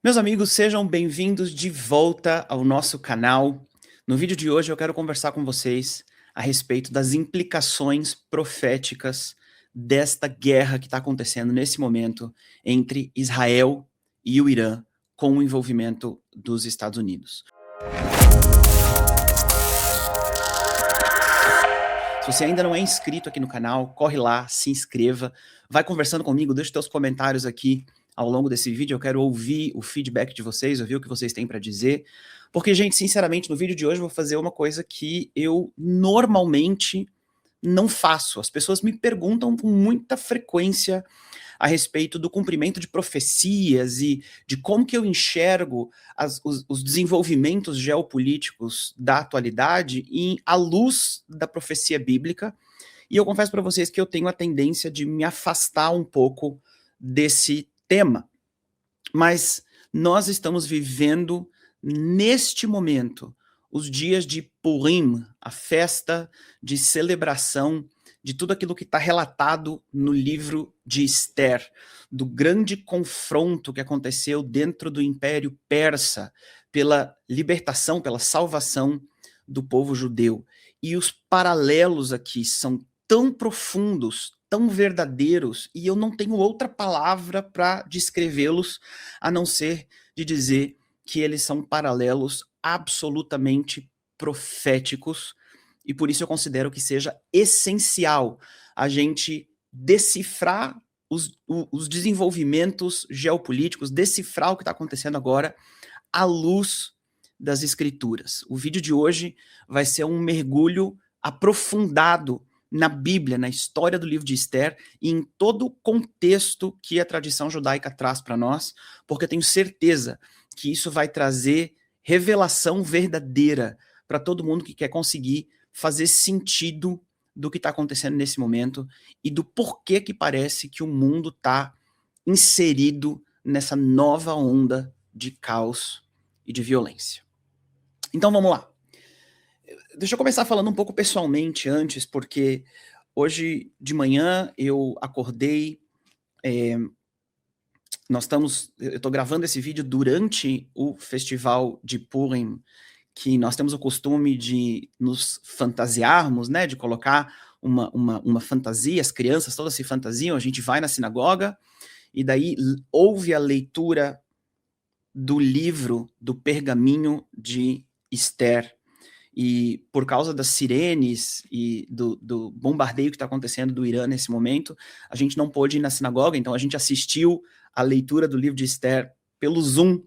Meus amigos, sejam bem-vindos de volta ao nosso canal. No vídeo de hoje eu quero conversar com vocês a respeito das implicações proféticas desta guerra que está acontecendo nesse momento entre Israel e o Irã, com o envolvimento dos Estados Unidos. Se você ainda não é inscrito aqui no canal, corre lá, se inscreva, vai conversando comigo, deixa os teus comentários aqui ao longo desse vídeo. Eu quero ouvir o feedback de vocês, ouvir o que vocês têm para dizer, porque, gente, sinceramente, no vídeo de hoje eu vou fazer uma coisa que eu normalmente não faço. As pessoas me perguntam com muita frequência a respeito do cumprimento de profecias e de como que eu enxergo os desenvolvimentos geopolíticos da atualidade à luz da profecia bíblica. E eu confesso para vocês que eu tenho a tendência de me afastar um pouco desse tema. Mas nós estamos vivendo, neste momento, os dias de Purim, a festa de celebração de tudo aquilo que está relatado no livro de Esther, do grande confronto que aconteceu dentro do Império Persa pela libertação, pela salvação do povo judeu. E os paralelos aqui são tão profundos, tão verdadeiros, e eu não tenho outra palavra para descrevê-los a não ser de dizer que eles são paralelos absolutamente proféticos, e por isso eu considero que seja essencial a gente decifrar os desenvolvimentos geopolíticos, decifrar o que está acontecendo agora à luz das escrituras. O vídeo de hoje vai ser um mergulho aprofundado na Bíblia, na história do livro de Esther e em todo o contexto que a tradição judaica traz para nós, porque eu tenho certeza que isso vai trazer revelação verdadeira para todo mundo que quer conseguir fazer sentido do que está acontecendo nesse momento e do porquê que parece que o mundo está inserido nessa nova onda de caos e de violência. Então vamos lá. Deixa eu começar falando um pouco pessoalmente antes, porque hoje de manhã eu acordei, eu estou gravando esse vídeo durante o festival de Purim, que nós temos o costume de nos fantasiarmos, né, de colocar uma fantasia, as crianças todas se fantasiam, a gente vai na sinagoga e daí ouve a leitura do livro, do pergaminho de Esther. E por causa das sirenes e do bombardeio que está acontecendo do Irã nesse momento, a gente não pôde ir na sinagoga, então a gente assistiu a leitura do livro de Esther pelo Zoom,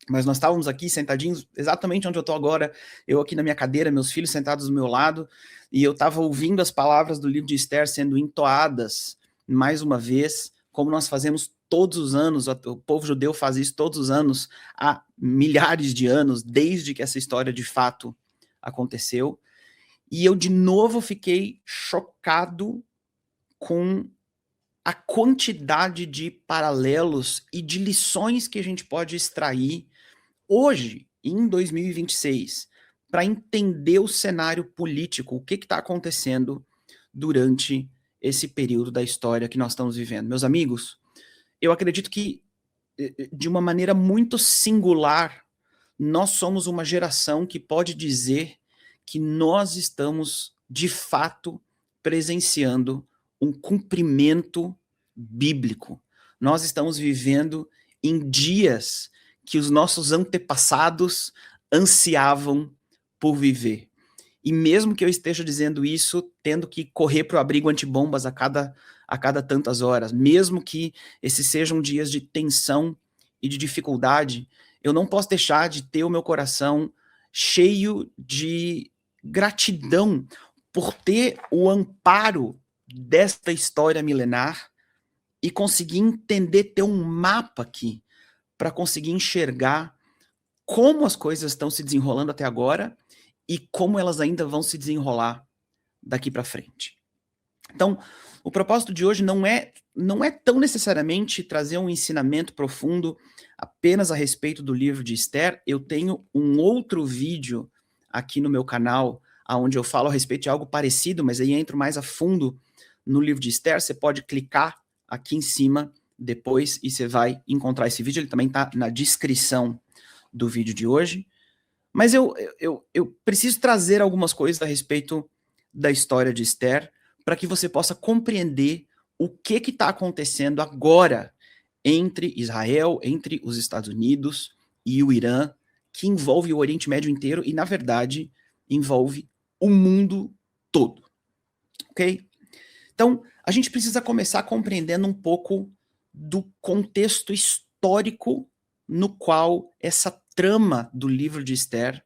mas nós estávamos aqui sentadinhos exatamente onde eu estou agora, eu aqui na minha cadeira, meus filhos sentados do meu lado, e eu estava ouvindo as palavras do livro de Esther sendo entoadas mais uma vez, como nós fazemos todos os anos, o povo judeu faz isso todos os anos, há milhares de anos, desde que essa história de fato aconteceu, e eu de novo fiquei chocado com a quantidade de paralelos e de lições que a gente pode extrair hoje, em 2026, para entender o cenário político, o que está acontecendo durante esse período da história que nós estamos vivendo. Meus amigos, eu acredito que, de uma maneira muito singular, nós somos uma geração que pode dizer que nós estamos, de fato, presenciando um cumprimento bíblico. Nós estamos vivendo em dias que os nossos antepassados ansiavam por viver. E mesmo que eu esteja dizendo isso, tendo que correr para o abrigo antibombas a cada tantas horas, mesmo que esses sejam dias de tensão e de dificuldade, eu não posso deixar de ter o meu coração cheio de gratidão por ter o amparo desta história milenar e conseguir entender, ter um mapa aqui para conseguir enxergar como as coisas estão se desenrolando até agora e como elas ainda vão se desenrolar daqui para frente. Então, o propósito de hoje não é tão necessariamente trazer um ensinamento profundo apenas a respeito do livro de Esther. Eu tenho um outro vídeo aqui no meu canal, onde eu falo a respeito de algo parecido, mas aí entro mais a fundo no livro de Esther. Você pode clicar aqui em cima depois e você vai encontrar esse vídeo, ele também está na descrição do vídeo de hoje. Mas eu preciso trazer algumas coisas a respeito da história de Esther para que você possa compreender o que está acontecendo agora entre Israel, entre os Estados Unidos e o Irã, que envolve o Oriente Médio inteiro e, na verdade, envolve o mundo todo. Ok? Então, a gente precisa começar compreendendo um pouco do contexto histórico no qual essa trama do livro de Esther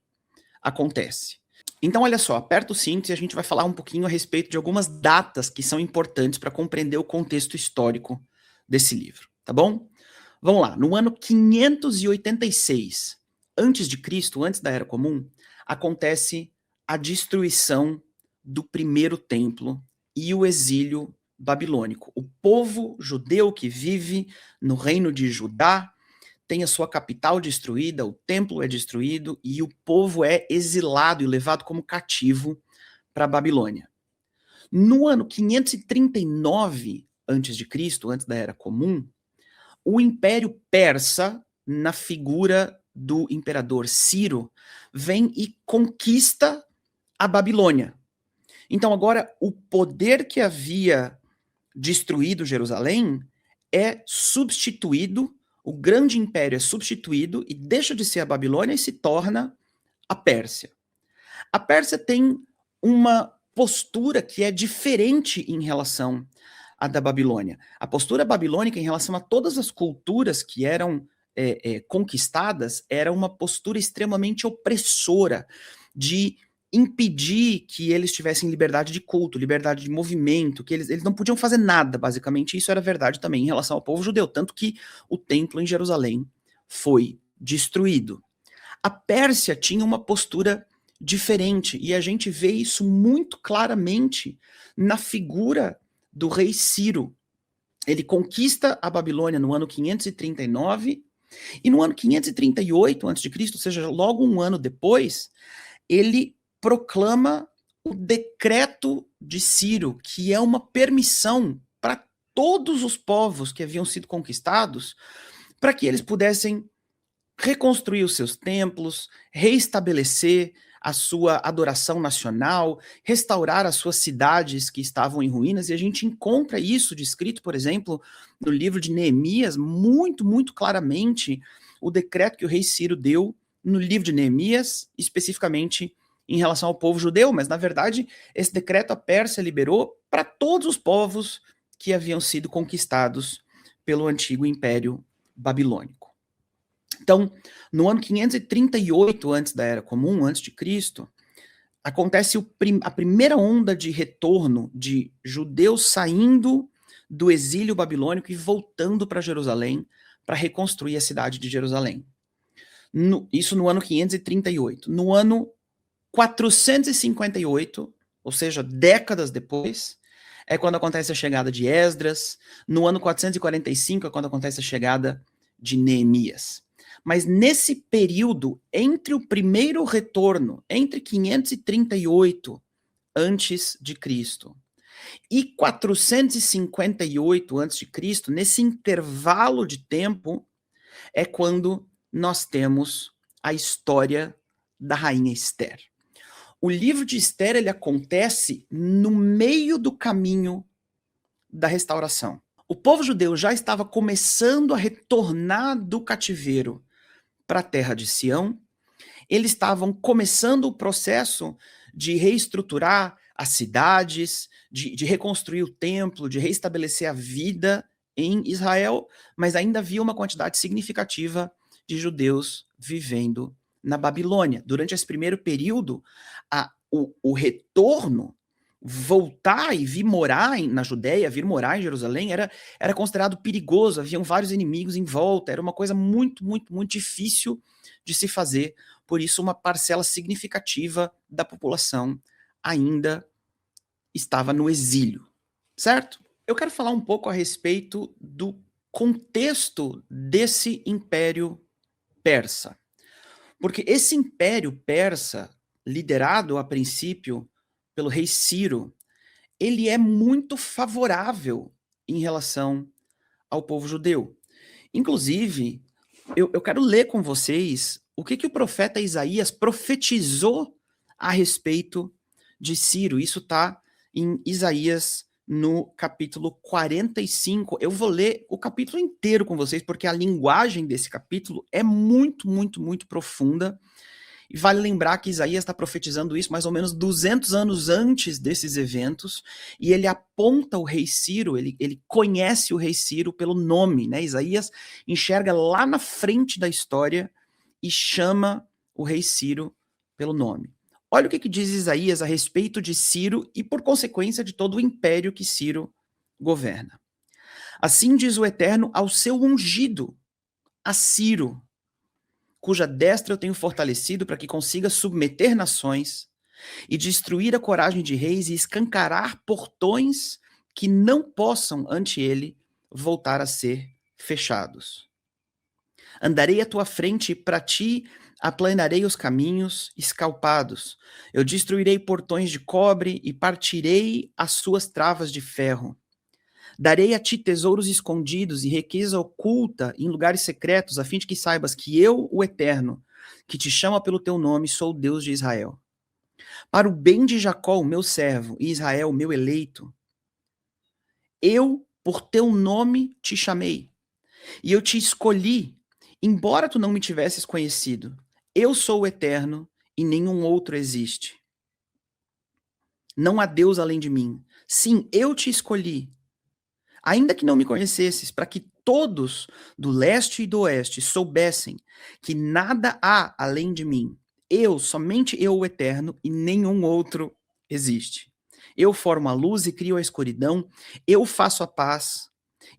acontece. Então, olha só, aperta o cinto e a gente vai falar um pouquinho a respeito de algumas datas que são importantes para compreender o contexto histórico desse livro, tá bom? Vamos lá, no ano 586 antes de Cristo, antes da Era Comum, acontece a destruição do primeiro templo e o exílio babilônico. O povo judeu que vive no reino de Judá tem a sua capital destruída, o templo é destruído e o povo é exilado e levado como cativo para a Babilônia. No ano 539 a.C., antes da Era Comum, o Império Persa, na figura do imperador Ciro, vem e conquista a Babilônia. Então agora o poder que havia destruído Jerusalém é substituído, o grande império é substituído e deixa de ser a Babilônia e se torna a Pérsia. A Pérsia tem uma postura que é diferente em relação à da Babilônia. A postura babilônica em relação a todas as culturas que eram conquistadas era uma postura extremamente opressora, de impedir que eles tivessem liberdade de culto, liberdade de movimento, que eles não podiam fazer nada, basicamente. Isso era verdade também em relação ao povo judeu, tanto que o templo em Jerusalém foi destruído. A Pérsia tinha uma postura diferente, e a gente vê isso muito claramente na figura do rei Ciro. Ele conquista a Babilônia no ano 539, e no ano 538 a.C., ou seja, logo um ano depois, ele proclama o decreto de Ciro, que é uma permissão para todos os povos que haviam sido conquistados, para que eles pudessem reconstruir os seus templos, reestabelecer a sua adoração nacional, restaurar as suas cidades que estavam em ruínas, e a gente encontra isso descrito, por exemplo, no livro de Neemias, muito, muito claramente, o decreto que o rei Ciro deu no livro de Neemias, especificamente em relação ao povo judeu, mas na verdade esse decreto a Pérsia liberou para todos os povos que haviam sido conquistados pelo antigo Império Babilônico. Então, no ano 538 antes da Era Comum, antes de Cristo, acontece a primeira onda de retorno de judeus saindo do exílio babilônico e voltando para Jerusalém para reconstruir a cidade de Jerusalém. Isso no ano 538. No ano 458, ou seja, décadas depois, é quando acontece a chegada de Esdras. No ano 445 é quando acontece a chegada de Neemias. Mas nesse período, entre o primeiro retorno, entre 538 antes de Cristo e 458 antes de Cristo, nesse intervalo de tempo, é quando nós temos a história da rainha Esther. O livro de Esther, ele acontece no meio do caminho da restauração. O povo judeu já estava começando a retornar do cativeiro para a terra de Sião. Eles estavam começando o processo de reestruturar as cidades, de reconstruir o templo, de reestabelecer a vida em Israel, mas ainda havia uma quantidade significativa de judeus vivendo na Babilônia. Durante esse primeiro período, o retorno, voltar e vir morar na Judéia, vir morar em Jerusalém, era considerado perigoso, haviam vários inimigos em volta, era uma coisa muito, muito, muito difícil de se fazer, por isso uma parcela significativa da população ainda estava no exílio, certo? Eu quero falar um pouco a respeito do contexto desse Império Persa. Porque esse Império Persa, liderado a princípio pelo rei Ciro, ele é muito favorável em relação ao povo judeu. Inclusive, eu quero ler com vocês o que o profeta Isaías profetizou a respeito de Ciro. Isso está em Isaías, no capítulo 45. Eu vou ler o capítulo inteiro com vocês, porque a linguagem desse capítulo é muito, muito, muito profunda. E vale lembrar que Isaías está profetizando isso mais ou menos 200 anos antes desses eventos, e ele aponta o rei Ciro, ele conhece o rei Ciro pelo nome, né? Isaías enxerga lá na frente da história e chama o rei Ciro pelo nome. Olha o que diz Isaías a respeito de Ciro e, por consequência, de todo o império que Ciro governa. Assim diz o Eterno ao seu ungido, a Ciro, cuja destra eu tenho fortalecido para que consiga submeter nações e destruir a coragem de reis e escancarar portões que não possam ante ele voltar a ser fechados. Andarei à tua frente e para ti aplanarei os caminhos escalpados. Eu destruirei portões de cobre e partirei as suas travas de ferro. Darei a ti tesouros escondidos e riqueza oculta em lugares secretos, a fim de que saibas que eu, o Eterno, que te chama pelo teu nome, sou o Deus de Israel. Para o bem de Jacó, o meu servo, e Israel, o meu eleito, eu, por teu nome, te chamei, e eu te escolhi, embora tu não me tivesses conhecido. Eu sou o Eterno, e nenhum outro existe. Não há Deus além de mim. Sim, eu te escolhi, ainda que não me conhecesses, para que todos do leste e do oeste soubessem que nada há além de mim. Eu, somente eu, o Eterno, e nenhum outro existe. Eu formo a luz e crio a escuridão, eu faço a paz,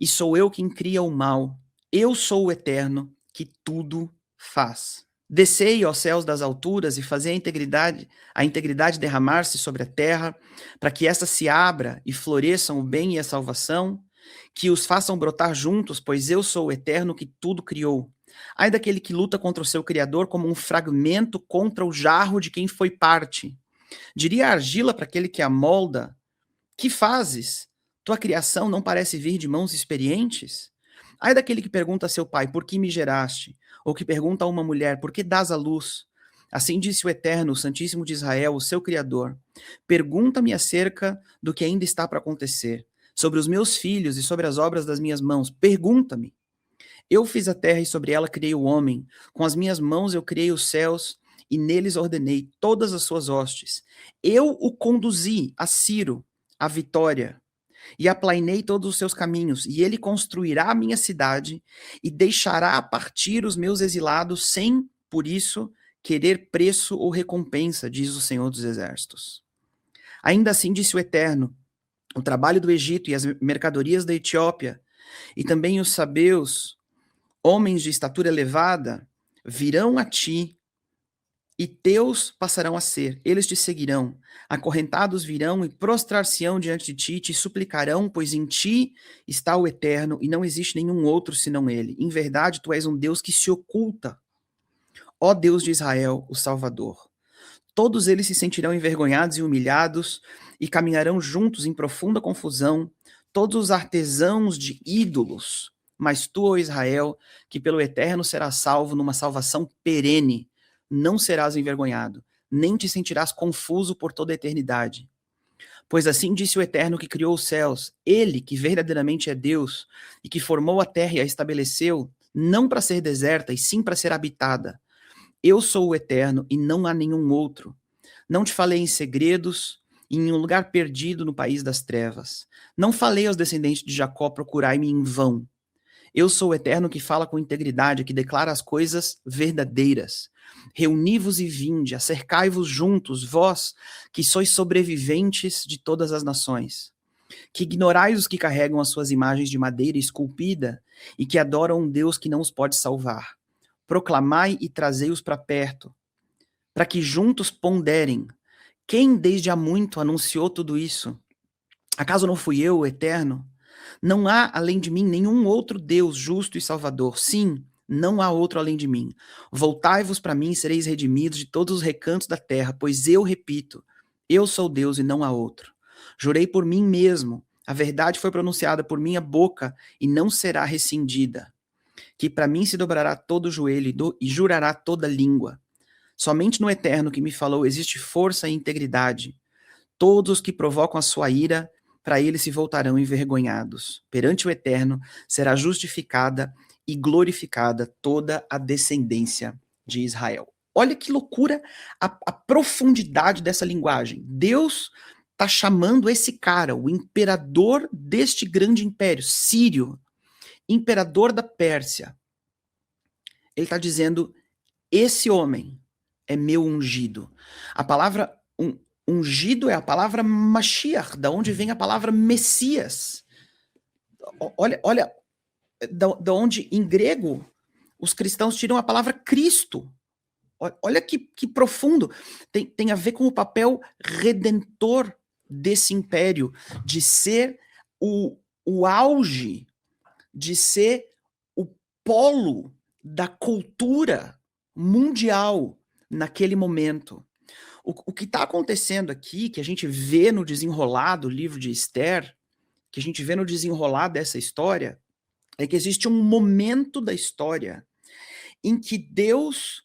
e sou eu quem cria o mal. Eu sou o Eterno, que tudo faz. Descei, ó céus das alturas, e fazei a integridade derramar-se sobre a terra, para que esta se abra e floresçam o bem e a salvação, que os façam brotar juntos, pois eu sou o Eterno que tudo criou. Ai daquele que luta contra o seu Criador como um fragmento contra o jarro de quem foi parte. Diria a argila para aquele que a molda: que fazes? Tua criação não parece vir de mãos experientes? Ai daquele que pergunta a seu pai: por que me geraste? Ou que pergunta a uma mulher: por que dás à luz? Assim disse o Eterno, o Santíssimo de Israel, o seu Criador: pergunta-me acerca do que ainda está para acontecer, sobre os meus filhos e sobre as obras das minhas mãos. Pergunta-me. Eu fiz a terra e sobre ela criei o homem. Com as minhas mãos eu criei os céus e neles ordenei todas as suas hostes. Eu o conduzi a Ciro, a vitória, e aplainei todos os seus caminhos, e ele construirá a minha cidade e deixará partir os meus exilados sem, por isso, querer preço ou recompensa, diz o Senhor dos Exércitos. Ainda assim disse o Eterno: o trabalho do Egito e as mercadorias da Etiópia, e também os sabeus, homens de estatura elevada, virão a ti, e teus passarão a ser, eles te seguirão, acorrentados virão e prostrar-se-ão diante de ti, te suplicarão, pois em ti está o Eterno, e não existe nenhum outro senão ele. Em verdade, tu és um Deus que se oculta. Ó Deus de Israel, o Salvador. Todos eles se sentirão envergonhados e humilhados, e caminharão juntos em profunda confusão, todos os artesãos de ídolos. Mas tu, ó Israel, que pelo Eterno serás salvo numa salvação perene, não serás envergonhado, nem te sentirás confuso por toda a eternidade. Pois assim disse o Eterno que criou os céus, ele que verdadeiramente é Deus, e que formou a terra e a estabeleceu, não para ser deserta, e sim para ser habitada. Eu sou o Eterno e não há nenhum outro. Não te falei em segredos, em um lugar perdido no país das trevas. Não falei aos descendentes de Jacó: procurai-me em vão. Eu sou o Eterno que fala com integridade, que declara as coisas verdadeiras. Reuni-vos e vinde, acercai-vos juntos, vós que sois sobreviventes de todas as nações, que ignorais os que carregam as suas imagens de madeira esculpida e que adoram um Deus que não os pode salvar. Proclamai e trazei-os para perto, para que juntos ponderem. Quem desde há muito anunciou tudo isso? Acaso não fui eu, o Eterno? Não há além de mim nenhum outro Deus justo e salvador. Sim, não há outro além de mim. Voltai-vos para mim e sereis redimidos de todos os recantos da terra, pois eu repito, eu sou Deus e não há outro. Jurei por mim mesmo, A verdade foi pronunciada por minha boca e não será rescindida. Que para mim se dobrará todo o joelho e jurará toda língua. Somente no Eterno que me falou existe força e integridade. Todos os que provocam a sua ira, para ele se voltarão envergonhados. Perante o Eterno será justificada e glorificada toda a descendência de Israel. Olha que loucura a profundidade dessa linguagem. Deus está chamando esse cara, o imperador deste grande império, Sírio, imperador da Pérsia. Ele está dizendo, esse homem é meu ungido. A palavra ungido é a palavra Mashiach, da onde vem a palavra Messias. Olha da onde em grego os cristãos tiram a palavra Cristo. Olha que profundo. Tem a ver com o papel redentor desse império, de ser o auge, de ser o polo da cultura mundial naquele momento. O que está acontecendo aqui, que a gente vê no desenrolar do livro de Esther, que a gente vê no desenrolar dessa história, é que existe um momento da história em que Deus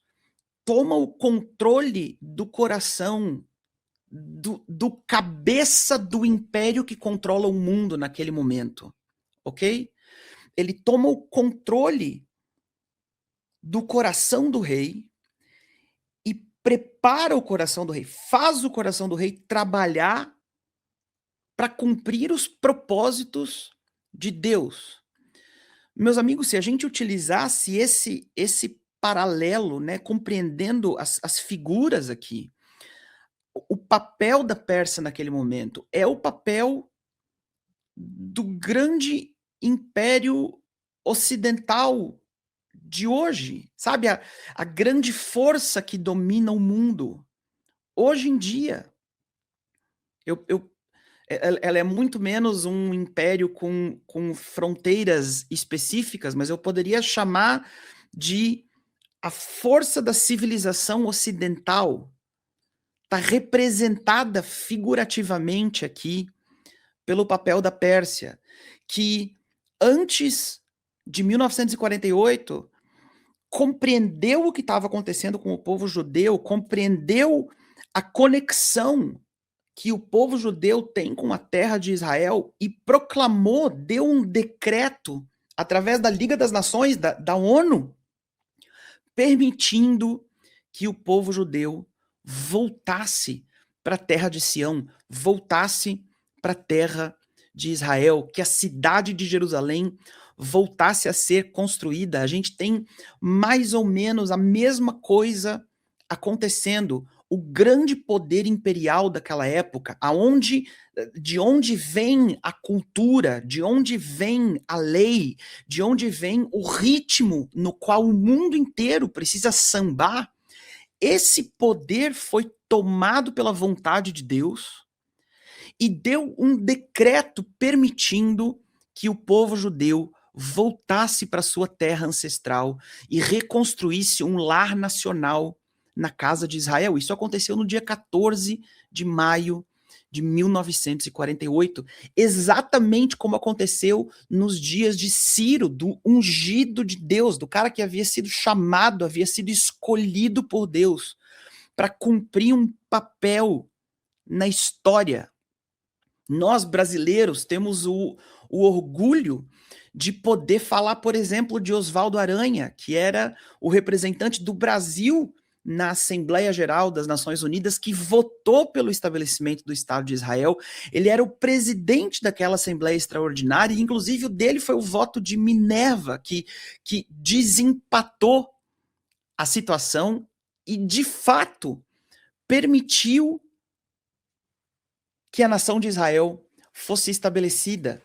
toma o controle do coração do cabeça do império que controla o mundo naquele momento, ok? Ele toma o controle do coração do rei e prepara o coração do rei, faz o coração do rei trabalhar para cumprir os propósitos de Deus. Meus amigos, se a gente utilizasse esse paralelo, né, compreendendo as figuras aqui, o papel da Pérsia naquele momento é o papel do grande império ocidental de hoje, sabe? A grande força que domina o mundo hoje em dia. Ela é muito menos um império com fronteiras específicas, mas eu poderia chamar de a força da civilização ocidental. Está representada figurativamente aqui pelo papel da Pérsia, que antes de 1948 compreendeu o que estava acontecendo com o povo judeu, compreendeu a conexão que o povo judeu tem com a terra de Israel e proclamou, deu um decreto através da Liga das Nações, da ONU, permitindo que o povo judeu voltasse para a terra de Sião, voltasse para a terra de Israel, que a cidade de Jerusalém voltasse a ser construída. A gente tem mais ou menos a mesma coisa acontecendo. O grande poder imperial daquela época, de onde vem a cultura, de onde vem a lei, de onde vem o ritmo no qual o mundo inteiro precisa sambar, esse poder foi tomado pela vontade de Deus e deu um decreto permitindo que o povo judeu voltasse para sua terra ancestral e reconstruísse um lar nacional na casa de Israel. Isso aconteceu no dia 14 de maio de 1948, exatamente como aconteceu nos dias de Ciro, do ungido de Deus, do cara que havia sido chamado, havia sido escolhido por Deus para cumprir um papel na história. Nós, brasileiros, temos o orgulho de poder falar, por exemplo, de Oswaldo Aranha, que era o representante do Brasil na Assembleia Geral das Nações Unidas, que votou pelo estabelecimento do Estado de Israel. Ele era o presidente daquela Assembleia Extraordinária, e inclusive o dele foi o voto de Minerva, que desempatou a situação e, de fato, permitiu que a nação de Israel fosse estabelecida.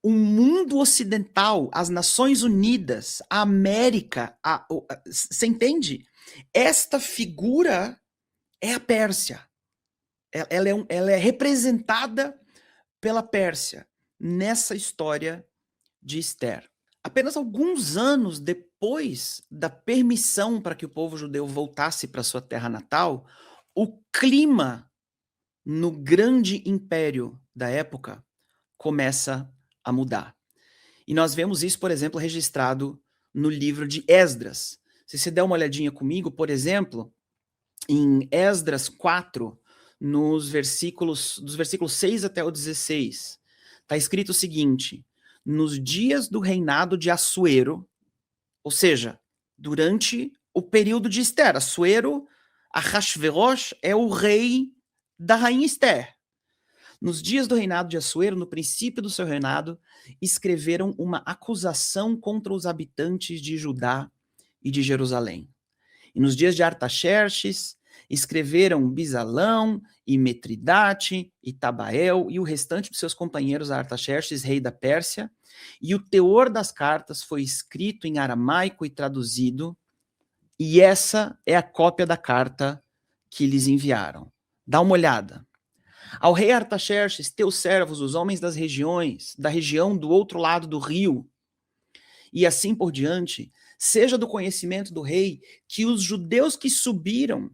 O mundo ocidental, as Nações Unidas, a América, você entende? Esta figura é a Pérsia. Ela é representada pela Pérsia nessa história de Esther. Apenas alguns anos depois da permissão para que o povo judeu voltasse para sua terra natal, o clima no grande império da época começa a mudar. E nós vemos isso, por exemplo, registrado no livro de Esdras. Se você der uma olhadinha comigo, por exemplo, em Esdras 4, dos versículos 6 até o 16, está escrito o seguinte: nos dias do reinado de Assuero, ou seja, durante o período de Esther. Assuero, Ahasverosh é o rei da rainha Esther. Nos dias do reinado de Assuero, no princípio do seu reinado, escreveram uma acusação contra os habitantes de Judá e de Jerusalém. E nos dias de Artaxerxes, escreveram Bisalão, e Metridate, e Tabael, e o restante de seus companheiros a Artaxerxes, rei da Pérsia, e o teor das cartas foi escrito em aramaico e traduzido, e essa é a cópia da carta que lhes enviaram. Dá uma olhada. Ao rei Artaxerxes, teus servos, os homens das regiões, da região do outro lado do rio, e assim por diante, seja do conhecimento do rei que os judeus que subiram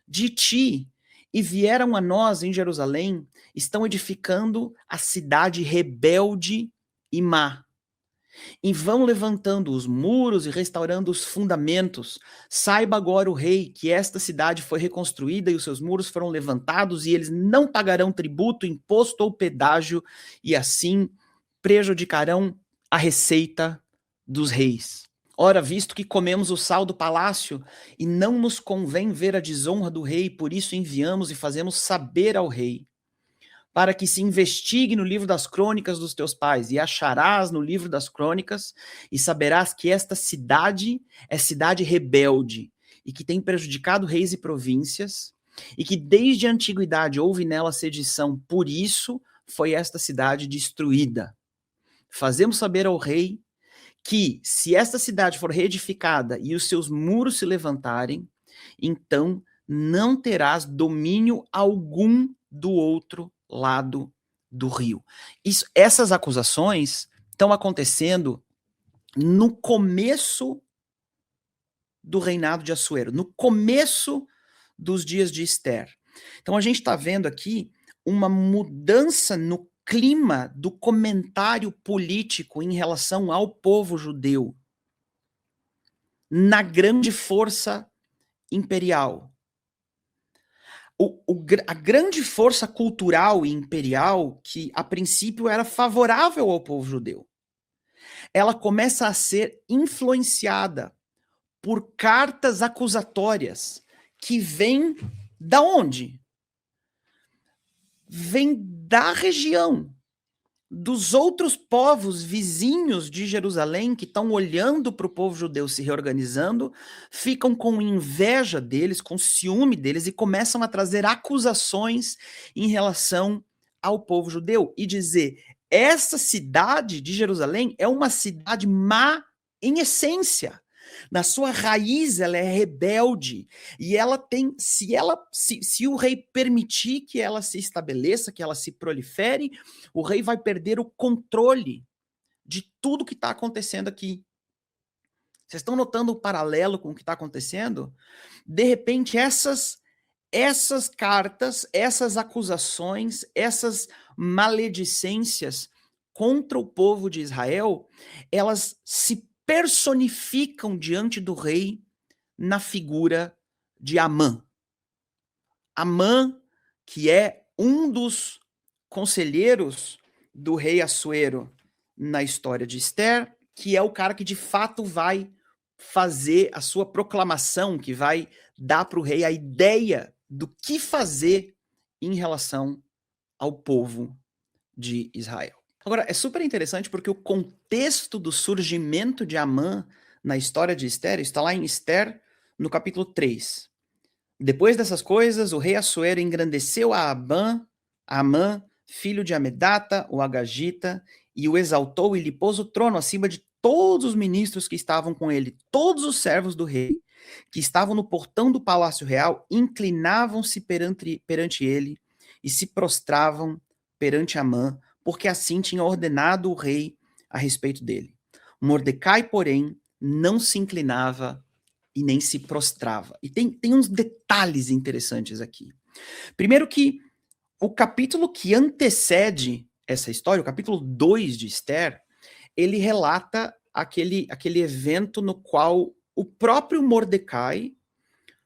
de ti e vieram a nós em Jerusalém estão edificando a cidade rebelde e má. E vão levantando os muros e restaurando os fundamentos. Saiba agora o rei que esta cidade foi reconstruída e os seus muros foram levantados e eles não pagarão tributo, imposto ou pedágio e assim prejudicarão a receita dos reis. Ora, visto que comemos o sal do palácio e não nos convém ver a desonra do rei, por isso enviamos e fazemos saber ao rei, para que se investigue no livro das crônicas dos teus pais, e acharás no livro das crônicas, e saberás que esta cidade é cidade rebelde, e que tem prejudicado reis e províncias, e que desde a antiguidade houve nela sedição, por isso foi esta cidade destruída. Fazemos saber ao rei que, se esta cidade for reedificada e os seus muros se levantarem, então não terás domínio algum do outro lado do rio. Essas acusações estão acontecendo no começo do reinado de Assuero, no começo dos dias de Esther. Então a gente está vendo aqui uma mudança no clima do comentário político em relação ao povo judeu na grande força imperial. A grande força cultural e imperial, que a princípio era favorável ao povo judeu, ela começa a ser influenciada por cartas acusatórias que vêm da onde? Vem da região, dos outros povos vizinhos de Jerusalém que estão olhando para o povo judeu se reorganizando, ficam com inveja deles, com ciúme deles e começam a trazer acusações em relação ao povo judeu e dizer: essa cidade de Jerusalém é uma cidade má em essência. Na sua raiz ela é rebelde e ela tem, se o rei permitir que ela se estabeleça, que ela se prolifere, o rei vai perder o controle de tudo que está acontecendo aqui. Vocês estão notando o paralelo com o que está acontecendo? De repente essas cartas, essas acusações, essas maledicências contra o povo de Israel, elas se personificam diante do rei na figura de Amã. Amã, que é um dos conselheiros do rei Assuero na história de Esther, que é o cara que de fato vai fazer a sua proclamação, que vai dar para o rei a ideia do que fazer em relação ao povo de Israel. Agora, é super interessante porque o contexto do surgimento de Amã na história de Esther está lá em Esther, no capítulo 3. Depois dessas coisas, o rei Assuero engrandeceu a Amã, filho de Amedata, o Agagita, e o exaltou e lhe pôs o trono acima de todos os ministros que estavam com ele. Todos os servos do rei, que estavam no portão do palácio real, inclinavam-se perante ele e se prostravam perante Amã, porque assim tinha ordenado o rei a respeito dele. Mordecai, porém, não se inclinava e nem se prostrava. E tem uns detalhes interessantes aqui. Primeiro que o capítulo que antecede essa história, o capítulo 2 de Esther, ele relata aquele evento no qual o próprio Mordecai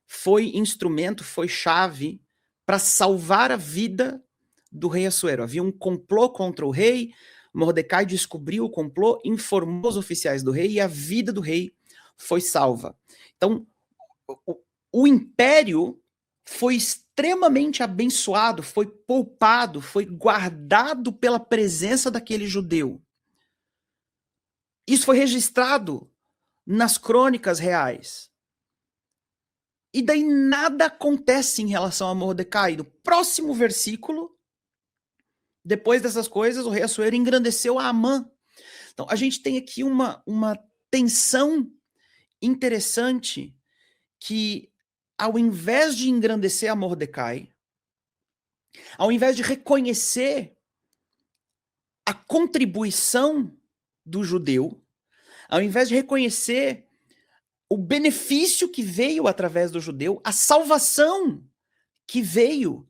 foi instrumento, foi chave para salvar a vida do rei Assuero. Havia um complô contra o rei, Mordecai descobriu o complô, informou os oficiais do rei e a vida do rei foi salva. Então, o império foi extremamente abençoado, foi poupado, foi guardado pela presença daquele judeu. Isso foi registrado nas crônicas reais. E daí nada acontece em relação a Mordecai. No próximo versículo, depois dessas coisas, o rei Assuero engrandeceu a Amã. Então a gente tem aqui uma tensão interessante que, ao invés de engrandecer a Mordecai, ao invés de reconhecer a contribuição do judeu, ao invés de reconhecer o benefício que veio através do judeu, a salvação que veio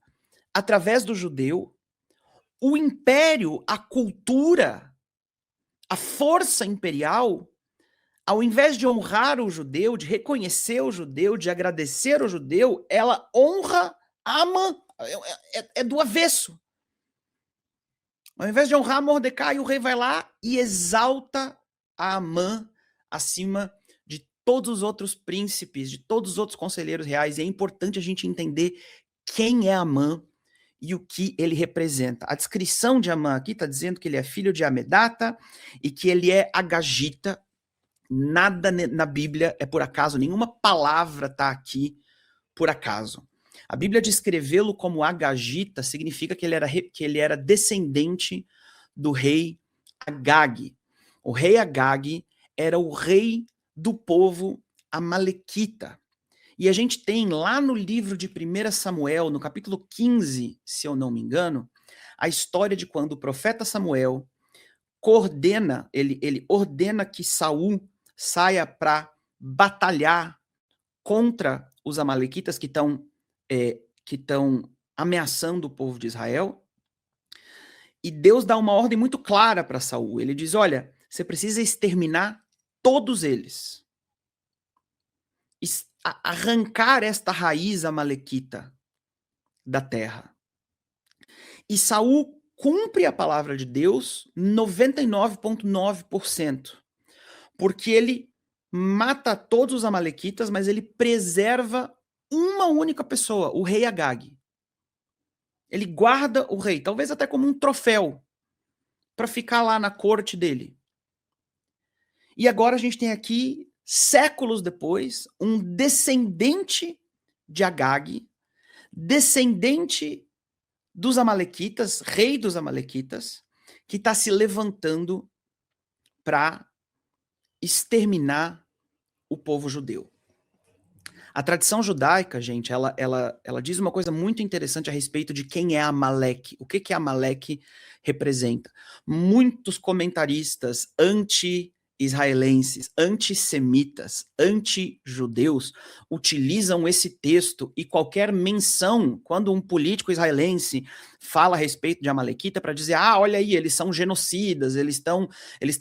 através do judeu, o império, a cultura, a força imperial, ao invés de honrar o judeu, de reconhecer o judeu, de agradecer o judeu, ela honra Amã. É do avesso. Ao invés de honrar Mordecai, o rei vai lá e exalta a Amã acima de todos os outros príncipes, de todos os outros conselheiros reais. E é importante a gente entender quem é Amã e o que ele representa. A descrição de Amã aqui está dizendo que ele é filho de Amedata e que ele é agagita. Nada na Bíblia é por acaso, nenhuma palavra está aqui por acaso. A Bíblia descrevê-lo como agagita significa que ele era descendente do rei Agag. O rei Agag era o rei do povo amalequita. E a gente tem lá no livro de 1 Samuel, no capítulo 15, se eu não me engano, a história de quando o profeta Samuel ele ordena que Saul saia para batalhar contra os amalequitas que estão ameaçando o povo de Israel. E Deus dá uma ordem muito clara para Saul. Ele diz: olha, você precisa exterminar todos eles. Arrancar esta raiz amalequita da terra. E Saul cumpre a palavra de Deus 99,9%. Porque ele mata todos os amalequitas, mas ele preserva uma única pessoa, o rei Agag. Ele guarda o rei, talvez até como um troféu, para ficar lá na corte dele. E agora a gente tem aqui, séculos depois, um descendente de Agag, descendente dos amalequitas, rei dos amalequitas, que está se levantando para exterminar o povo judeu. A tradição judaica, gente, ela diz uma coisa muito interessante a respeito de quem é Amaleque. O que Amaleque representa? Muitos comentaristas anti-israelenses, antissemitas, anti-judeus utilizam esse texto e qualquer menção, quando um político israelense fala a respeito de Amalequita, para dizer, olha aí, eles são genocidas, eles estão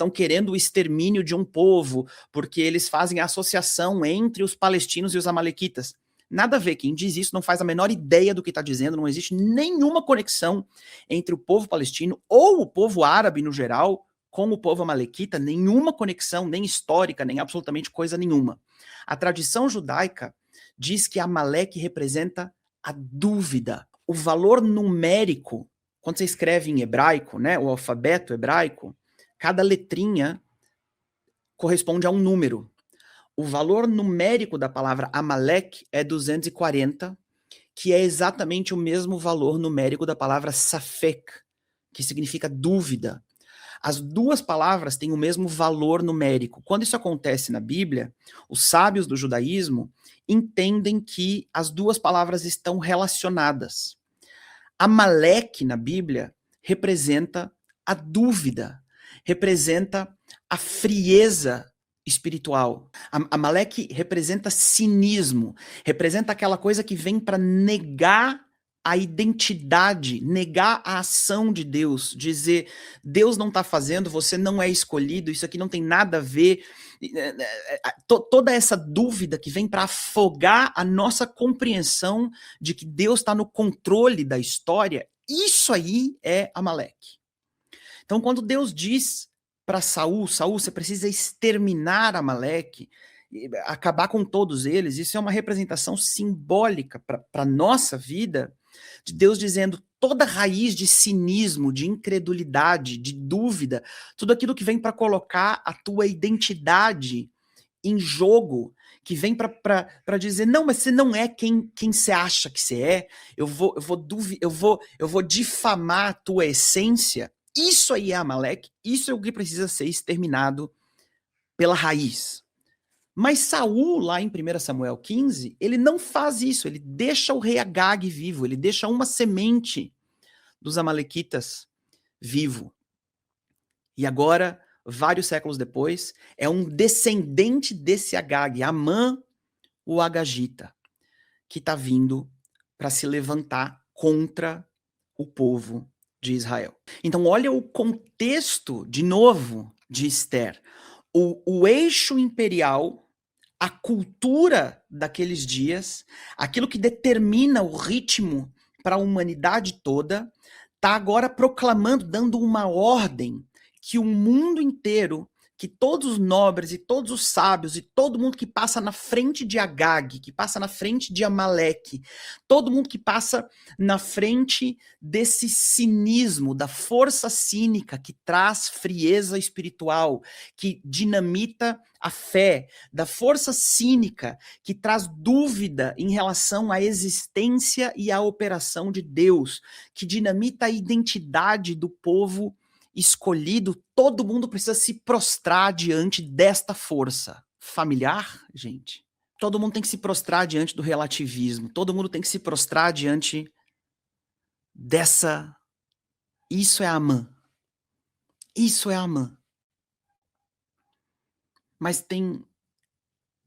querendo o extermínio de um povo, porque eles fazem a associação entre os palestinos e os amalequitas. Nada a ver, quem diz isso não faz a menor ideia do que está dizendo, não existe nenhuma conexão entre o povo palestino ou o povo árabe no geral com o povo amalequita, nenhuma conexão, nem histórica, nem absolutamente coisa nenhuma. A tradição judaica diz que Amaleque representa a dúvida, o valor numérico. Quando você escreve em hebraico, né, o alfabeto hebraico, cada letrinha corresponde a um número. O valor numérico da palavra Amalek é 240, que é exatamente o mesmo valor numérico da palavra Safek, que significa dúvida. As duas palavras têm o mesmo valor numérico. Quando isso acontece na Bíblia, os sábios do judaísmo entendem que as duas palavras estão relacionadas. Amaleque, na Bíblia, representa a dúvida, representa a frieza espiritual. Amaleque representa cinismo, representa aquela coisa que vem para negar a identidade, negar a ação de Deus, dizer, Deus não está fazendo, você não é escolhido, isso aqui não tem nada a ver. Toda essa dúvida que vem para afogar a nossa compreensão de que Deus está no controle da história, isso aí é Amaleque. Então, quando Deus diz para Saul, você precisa exterminar Amaleque, acabar com todos eles, isso é uma representação simbólica para a nossa vida, de Deus dizendo toda raiz de cinismo, de incredulidade, de dúvida, tudo aquilo que vem para colocar a tua identidade em jogo, que vem para dizer, não, mas você não é quem você acha que você é, eu vou difamar a tua essência. Isso aí é Amaleque, isso é o que precisa ser exterminado pela raiz. Mas Saul, lá em 1 Samuel 15, ele não faz isso, ele deixa o rei Agag vivo, ele deixa uma semente dos amalequitas vivo. E agora, vários séculos depois, é um descendente desse Agag, Amã, o Agagita, que está vindo para se levantar contra o povo de Israel. Então, olha o contexto, de novo, de Esther. O eixo imperial, a cultura daqueles dias, aquilo que determina o ritmo para a humanidade toda, está agora proclamando, dando uma ordem que o mundo inteiro, que todos os nobres e todos os sábios e todo mundo que passa na frente de Agag, que passa na frente de Amaleque, todo mundo que passa na frente desse cinismo, da força cínica que traz frieza espiritual, que dinamita a fé, da força cínica que traz dúvida em relação à existência e à operação de Deus, que dinamita a identidade do povo escolhido, todo mundo precisa se prostrar diante desta força. Familiar, gente? Todo mundo tem que se prostrar diante do relativismo. Todo mundo tem que se prostrar diante dessa... Isso é Amã. Isso é Amã. Mas tem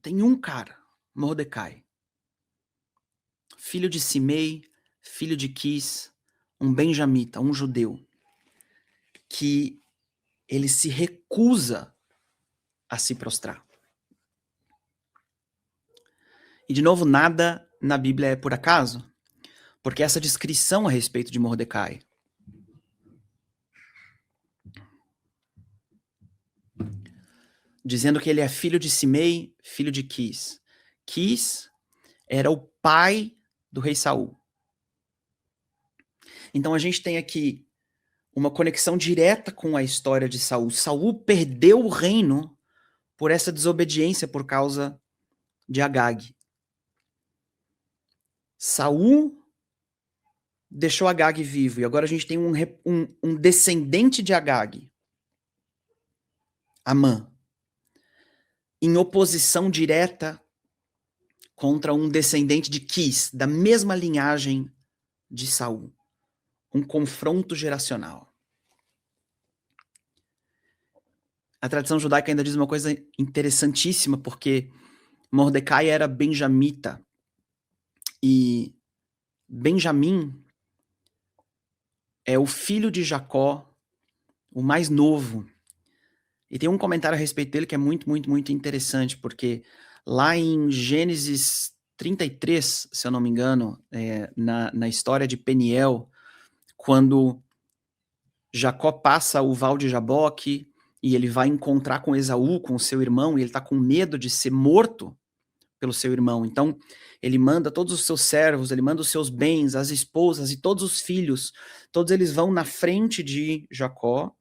um cara, Mordecai, filho de Simei, filho de Quis, um benjamita, um judeu, que ele se recusa a se prostrar. E, de novo, nada na Bíblia é por acaso, porque essa descrição a respeito de Mordecai, dizendo que ele é filho de Simei, filho de Quis. Quis era o pai do rei Saul. Então a gente tem aqui uma conexão direta com a história de Saul. Saul perdeu o reino por essa desobediência por causa de Agag. Saul deixou Agag vivo, e agora a gente tem um descendente de Agag, Amã, em oposição direta contra um descendente de Quis, da mesma linhagem de Saul. Um confronto geracional. A tradição judaica ainda diz uma coisa interessantíssima, porque Mordecai era benjamita, e Benjamim é o filho de Jacó, o mais novo. E tem um comentário a respeito dele que é muito, muito, muito interessante, porque lá em Gênesis 33, se eu não me engano, na história de Peniel, quando Jacó passa o Val de Jaboque e ele vai encontrar com Esaú, com o seu irmão, e ele está com medo de ser morto pelo seu irmão. Então, ele manda todos os seus servos, ele manda os seus bens, as esposas e todos os filhos, todos eles vão na frente de Jacó.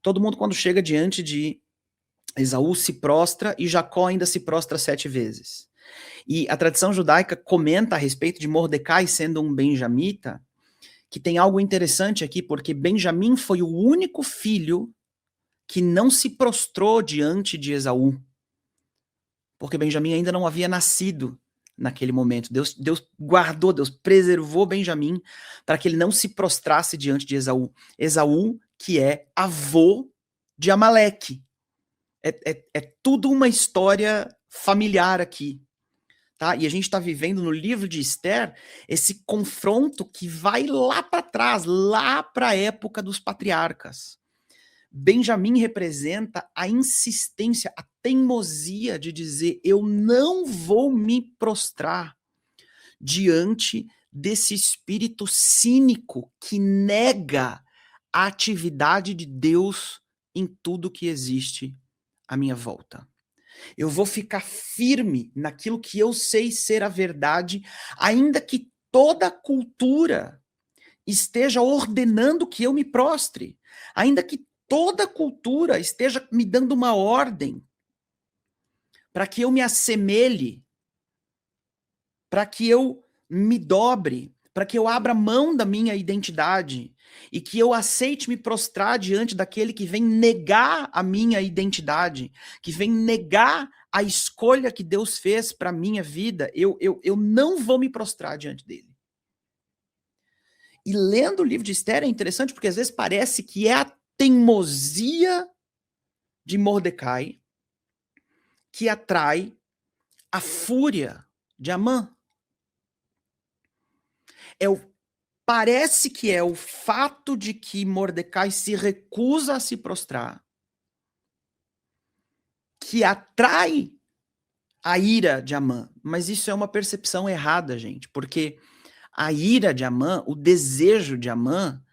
Todo mundo, quando chega diante de Esaú, se prostra, e Jacó ainda se prostra 7 vezes. E a tradição judaica comenta a respeito de Mordecai sendo um benjamita, que tem algo interessante aqui, porque Benjamim foi o único filho que não se prostrou diante de Esaú, porque Benjamim ainda não havia nascido naquele momento. Deus guardou, Deus preservou Benjamim para que ele não se prostrasse diante de Esaú. Esaú, que é avô de Amaleque. É tudo uma história familiar aqui. tá? E a gente está vivendo no livro de Esther esse confronto que vai lá para trás, lá para a época dos patriarcas. Benjamim representa a insistência, a teimosia de dizer: eu não vou me prostrar diante desse espírito cínico que nega a atividade de Deus em tudo que existe à minha volta. Eu vou ficar firme naquilo que eu sei ser a verdade, ainda que toda a cultura esteja ordenando que eu me prostre, ainda que toda a cultura esteja me dando uma ordem para que eu me assemelhe, para que eu me dobre, para que eu abra mão da minha identidade e que eu aceite me prostrar diante daquele que vem negar a minha identidade, que vem negar a escolha que Deus fez para a minha vida, eu não vou me prostrar diante dele. E lendo o livro de Esther é interessante porque às vezes parece que é a teimosia de Mordecai que atrai a fúria de Amã. Parece que é o fato de que Mordecai se recusa a se prostrar que atrai a ira de Amã. Mas isso é uma percepção errada, gente, porque a ira de Amã, o desejo de Amã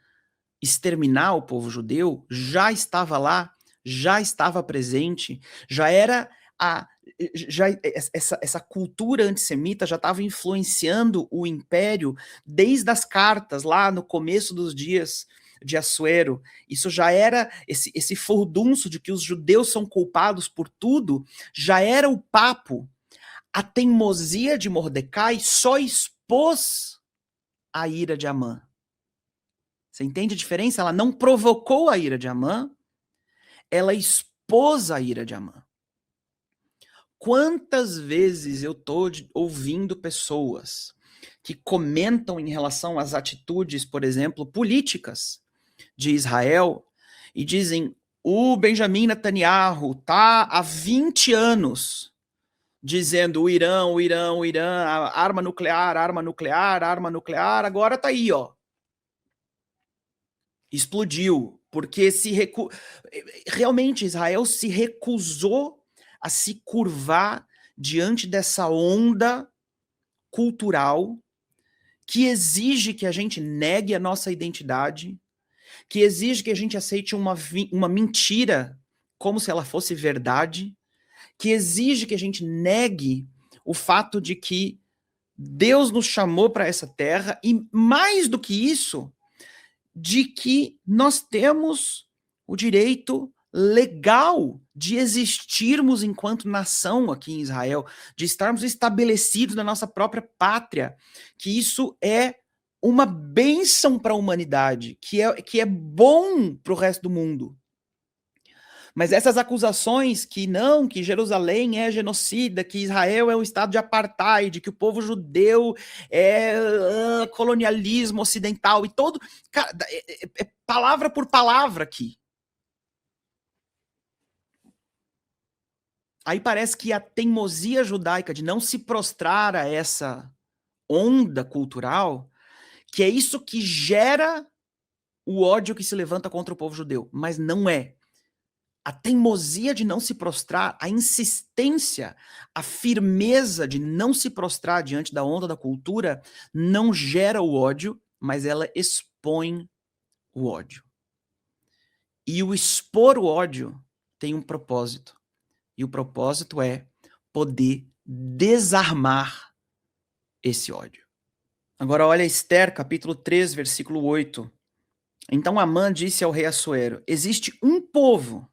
exterminar o povo judeu já estava lá, já estava presente, já era essa cultura antissemita já estava influenciando o império desde as cartas lá no começo dos dias de Assuero. Isso já era esse furdunço de que os judeus são culpados por tudo, já era o papo. A teimosia de Mordecai só expôs a ira de Amã. Você entende a diferença? Ela não provocou a ira de Amã, ela expôs a ira de Amã. Quantas vezes eu tô ouvindo pessoas que comentam em relação às atitudes, por exemplo, políticas de Israel e dizem: o Benjamin Netanyahu tá há 20 anos dizendo o Irã, arma nuclear, agora tá aí, ó. Explodiu, porque realmente Israel se recusou a se curvar diante dessa onda cultural que exige que a gente negue a nossa identidade, que exige que a gente aceite uma mentira como se ela fosse verdade, que exige que a gente negue o fato de que Deus nos chamou para essa terra e, mais do que isso, de que nós temos o direito legal de existirmos enquanto nação aqui em Israel, de estarmos estabelecidos na nossa própria pátria, que isso é uma bênção para a humanidade, que é bom para o resto do mundo. Mas essas acusações que não, que Jerusalém é genocida, que Israel é um estado de apartheid, que o povo judeu é colonialismo ocidental e todo... Cara, é palavra por palavra aqui. Aí parece que a teimosia judaica de não se prostrar a essa onda cultural, que é isso que gera o ódio que se levanta contra o povo judeu. Mas não é. A teimosia de não se prostrar, a insistência, a firmeza de não se prostrar diante da onda da cultura não gera o ódio, mas ela expõe o ódio. E o expor o ódio tem um propósito. E o propósito é poder desarmar esse ódio. Agora olha Esther, capítulo 3, versículo 8. Então Amã disse ao rei Assuero: existe um povo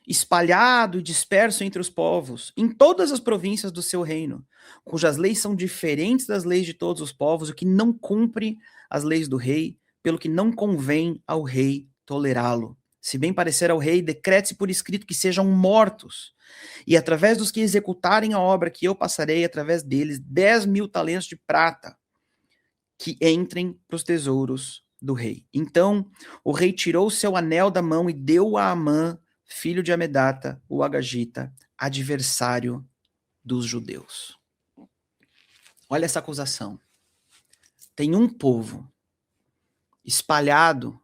espalhado e disperso entre os povos, em todas as províncias do seu reino, cujas leis são diferentes das leis de todos os povos, o que não cumpre as leis do rei, pelo que não convém ao rei tolerá-lo. Se bem parecer ao rei, decrete-se por escrito que sejam mortos, e através dos que executarem a obra que eu passarei, através deles, 10.000 talentos de prata, que entrem para os tesouros do rei. Então o rei tirou seu anel da mão e deu a Amã, filho de Amedata, o Agagita, adversário dos judeus. Olha essa acusação. Tem um povo espalhado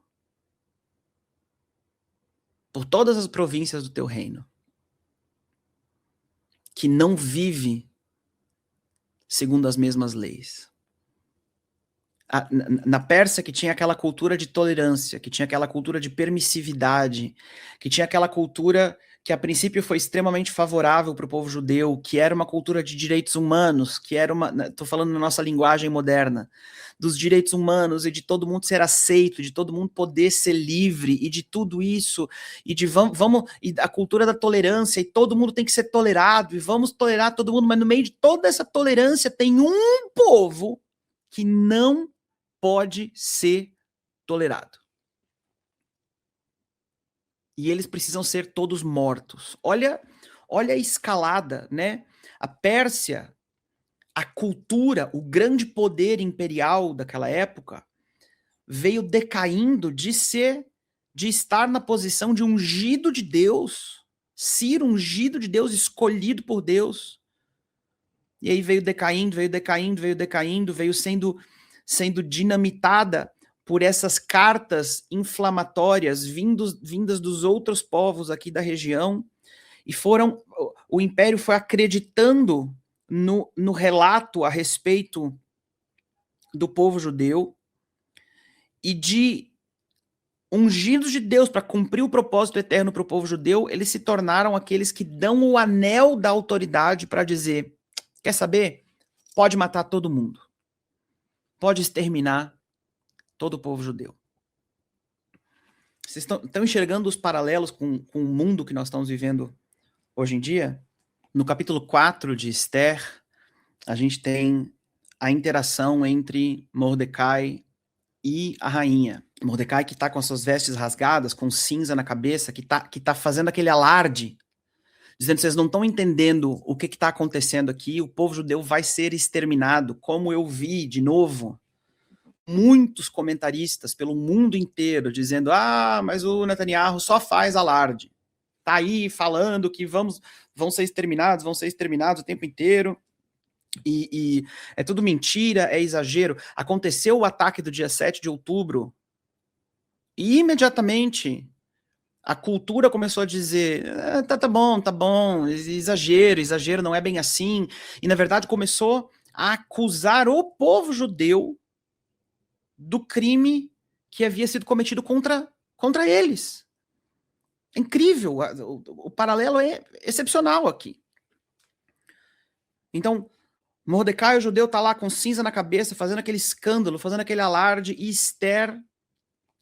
por todas as províncias do teu reino que não vive segundo as mesmas leis. Na Pérsia, que tinha aquela cultura de tolerância, que tinha aquela cultura de permissividade, que tinha aquela cultura que a princípio foi extremamente favorável para o povo judeu, que era uma cultura de direitos humanos, que era estou falando na nossa linguagem moderna, dos direitos humanos e de todo mundo ser aceito, de todo mundo poder ser livre e de tudo isso, e de e a cultura da tolerância, e todo mundo tem que ser tolerado, e vamos tolerar todo mundo, mas no meio de toda essa tolerância tem um povo que não pode ser tolerado. E eles precisam ser todos mortos. Olha a escalada, né? A Pérsia, a cultura, o grande poder imperial daquela época veio decaindo de estar na posição de ungido de Deus, Ciro, ungido de Deus, escolhido por Deus. E aí veio decaindo, veio sendo dinamitada por essas cartas inflamatórias vindas dos outros povos aqui da região, e o Império foi acreditando no relato a respeito do povo judeu, e de ungidos de Deus para cumprir o propósito eterno para o povo judeu, eles se tornaram aqueles que dão o anel da autoridade para dizer, quer saber? Pode matar todo mundo. Pode exterminar todo o povo judeu. Vocês estão enxergando os paralelos com o mundo que nós estamos vivendo hoje em dia? No capítulo 4 de Esther, a gente tem a interação entre Mordecai e a rainha. Mordecai, que está com as suas vestes rasgadas, com cinza na cabeça, que tá fazendo aquele alarde, dizendo, vocês não estão entendendo o que está acontecendo aqui, o povo judeu vai ser exterminado, como eu vi, de novo, muitos comentaristas pelo mundo inteiro dizendo, mas o Netanyahu só faz alarde, tá aí falando que vão ser exterminados o tempo inteiro, e é tudo mentira, é exagero. Aconteceu o ataque do dia 7 de outubro, e imediatamente a cultura começou a dizer, tá bom, exagero, não é bem assim, e na verdade começou a acusar o povo judeu do crime que havia sido cometido contra eles. É incrível, o paralelo é excepcional aqui. Então, Mordecai, o judeu, tá lá com cinza na cabeça, fazendo aquele escândalo, fazendo aquele alarde, e Esther,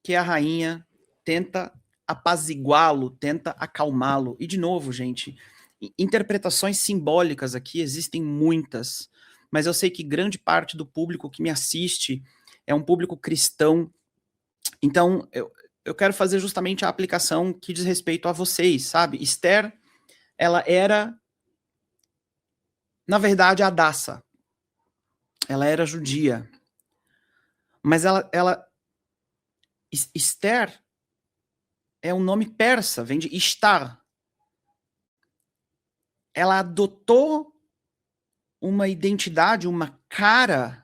que é a rainha, tenta apaziguá-lo, tenta acalmá-lo. E de novo, gente, interpretações simbólicas aqui existem muitas, mas eu sei que grande parte do público que me assiste é um público cristão. Então, eu quero fazer justamente a aplicação que diz respeito a vocês, sabe? Esther, ela era, na verdade, a Hadassa. Ela era judia. Mas Esther é um nome persa, vem de Ishtar. Ela adotou uma identidade, uma cara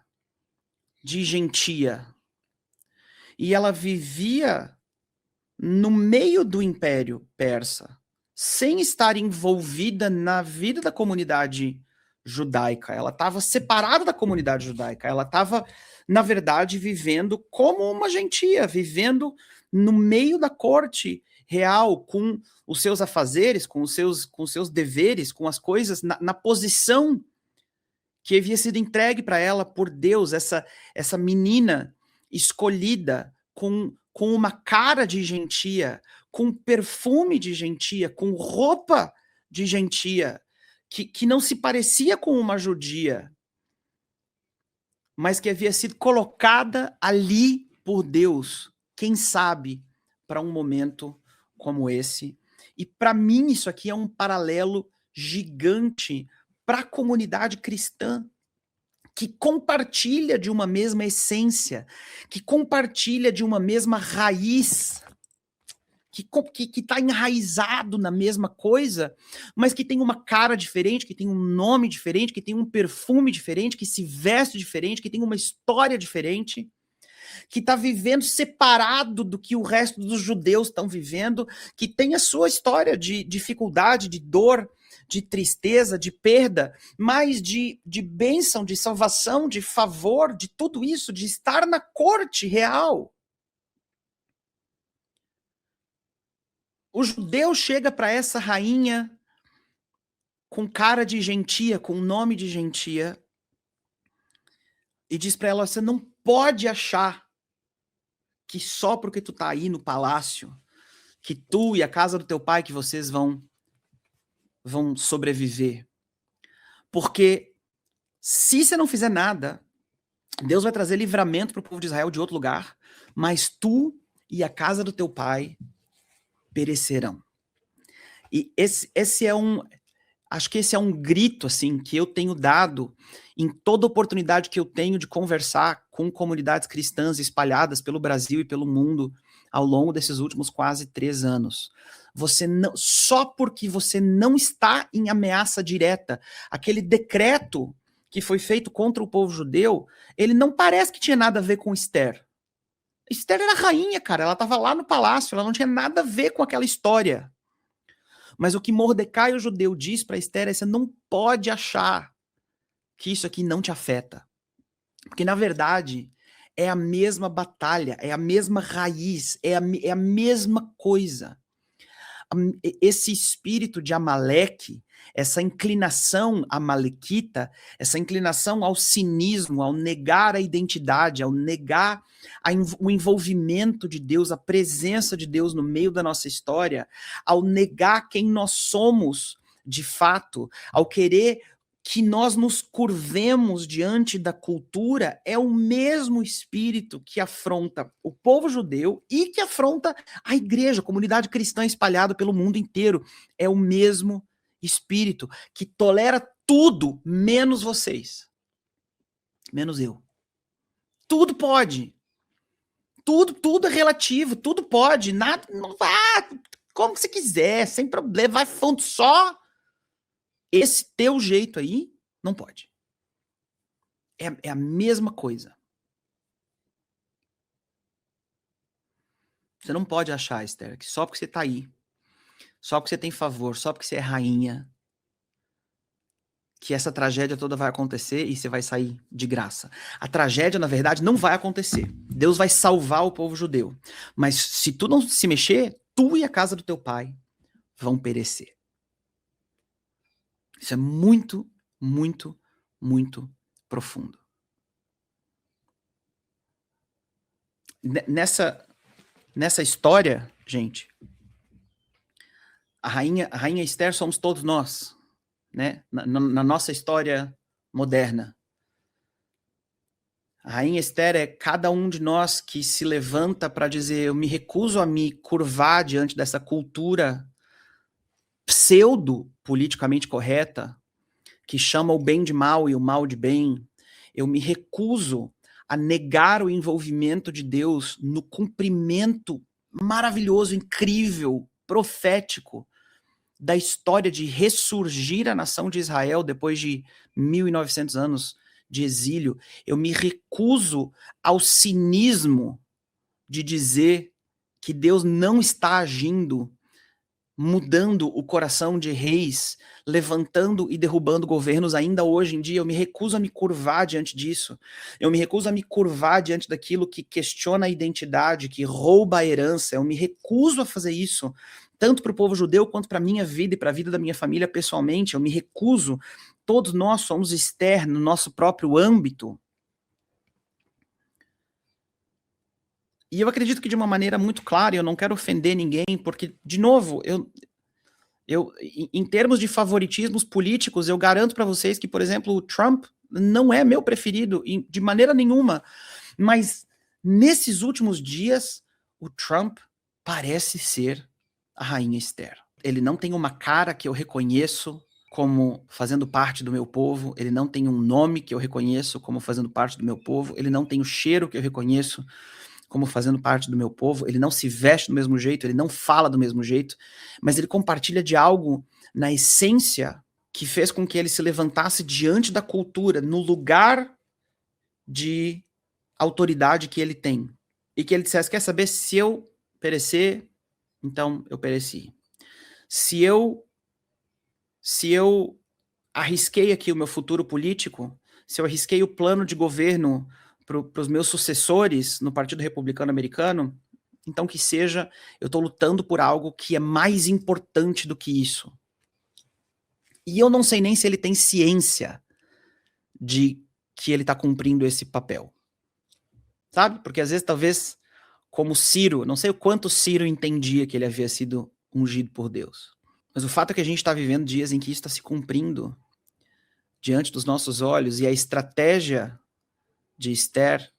de gentia. E ela vivia no meio do Império Persa, sem estar envolvida na vida da comunidade judaica. Ela estava separada da comunidade judaica. Ela estava, na verdade, vivendo como uma gentia, vivendo no meio da corte real, com os seus afazeres, com os seus deveres, com as coisas, na posição que havia sido entregue para ela por Deus, essa menina escolhida com uma cara de gentia, com perfume de gentia, com roupa de gentia, que não se parecia com uma judia, mas que havia sido colocada ali por Deus, quem sabe, para um momento como esse. E para mim isso aqui é um paralelo gigante para a comunidade cristã, que compartilha de uma mesma essência, que compartilha de uma mesma raiz. que está enraizado na mesma coisa, mas que tem uma cara diferente, que tem um nome diferente, que tem um perfume diferente, que se veste diferente, que tem uma história diferente, que está vivendo separado do que o resto dos judeus estão vivendo, que tem a sua história de dificuldade, de dor, de tristeza, de perda, mas de bênção, de salvação, de favor, de tudo isso, de estar na corte real. O judeu chega para essa rainha com cara de gentia, com nome de gentia, e diz para ela: você não pode achar que só porque tu tá aí no palácio, que tu e a casa do teu pai, que vocês vão sobreviver. Porque se você não fizer nada, Deus vai trazer livramento para o povo de Israel de outro lugar, mas tu e a casa do teu pai perecerão. E esse é acho que esse é um grito assim que eu tenho dado em toda oportunidade que eu tenho de conversar com comunidades cristãs espalhadas pelo Brasil e pelo mundo ao longo desses últimos quase 3 anos. Você não, só porque você não está em ameaça direta, aquele decreto que foi feito contra o povo judeu, ele não parece que tinha nada a ver com Esther. Esther era rainha, cara, ela estava lá no palácio, ela não tinha nada a ver com aquela história. Mas o que Mordecai, o judeu, diz para Esther é: você não pode achar que isso aqui não te afeta. Porque, na verdade, é a mesma batalha, é a mesma raiz, é a mesma coisa. Esse espírito de Amaleque, essa inclinação amalequita, essa inclinação ao cinismo, ao negar a identidade, ao negar o envolvimento de Deus, a presença de Deus no meio da nossa história, ao negar quem nós somos de fato, ao querer que nós nos curvemos diante da cultura, é o mesmo espírito que afronta o povo judeu e que afronta a igreja, a comunidade cristã espalhada pelo mundo inteiro. É o mesmo espírito que tolera tudo menos vocês, menos eu. Tudo pode. Tudo é relativo, tudo pode, nada, não vá, como você quiser, sem problema, vai fundo, só esse teu jeito aí, não pode. É a mesma coisa. Você não pode achar, Esther, que só porque você tá aí, só porque você tem favor, só porque você é rainha, que essa tragédia toda vai acontecer e você vai sair de graça. A tragédia, na verdade, não vai acontecer. Deus vai salvar o povo judeu. Mas se tu não se mexer, tu e a casa do teu pai vão perecer. Isso é muito, muito, muito profundo. Nessa história, gente, a rainha Esther somos todos nós, né? Na nossa história moderna. A rainha Esther é cada um de nós que se levanta para dizer: eu me recuso a me curvar diante dessa cultura pseudo politicamente correta, que chama o bem de mal e o mal de bem. Eu me recuso a negar o envolvimento de Deus no cumprimento maravilhoso, incrível, profético da história de ressurgir a nação de Israel depois de 1900 anos de exílio. Eu me recuso ao cinismo de dizer que Deus não está agindo, mudando o coração de reis, levantando e derrubando governos ainda hoje em dia. Eu me recuso a me curvar diante disso. Eu me recuso a me curvar diante daquilo que questiona a identidade, que rouba a herança. Eu me recuso a fazer isso, tanto para o povo judeu quanto para a minha vida e para a vida da minha família pessoalmente. Eu me recuso. Todos nós somos Esther no nosso próprio âmbito. E eu acredito que de uma maneira muito clara, eu não quero ofender ninguém, porque, de novo, em termos de favoritismos políticos, eu garanto para vocês que, por exemplo, o Trump não é meu preferido, de maneira nenhuma. Mas, nesses últimos dias, o Trump parece ser a rainha Esther. Ele não tem uma cara que eu reconheço como fazendo parte do meu povo, ele não tem um nome que eu reconheço como fazendo parte do meu povo, ele não tem o cheiro que eu reconheço como fazendo parte do meu povo, ele não se veste do mesmo jeito, ele não fala do mesmo jeito, mas ele compartilha de algo na essência que fez com que ele se levantasse diante da cultura, no lugar de autoridade que ele tem. E que ele dissesse, quer saber, se eu perecer, então eu pereci. Se eu arrisquei aqui o meu futuro político, se eu arrisquei o plano de governo para os meus sucessores no Partido Republicano Americano, então que seja, eu estou lutando por algo que é mais importante do que isso. E eu não sei nem se ele tem ciência de que ele está cumprindo esse papel. Sabe? Porque às vezes, talvez, como Ciro, não sei o quanto Ciro entendia que ele havia sido ungido por Deus. Mas o fato é que a gente está vivendo dias em que isso está se cumprindo diante dos nossos olhos, e a estratégia de Esther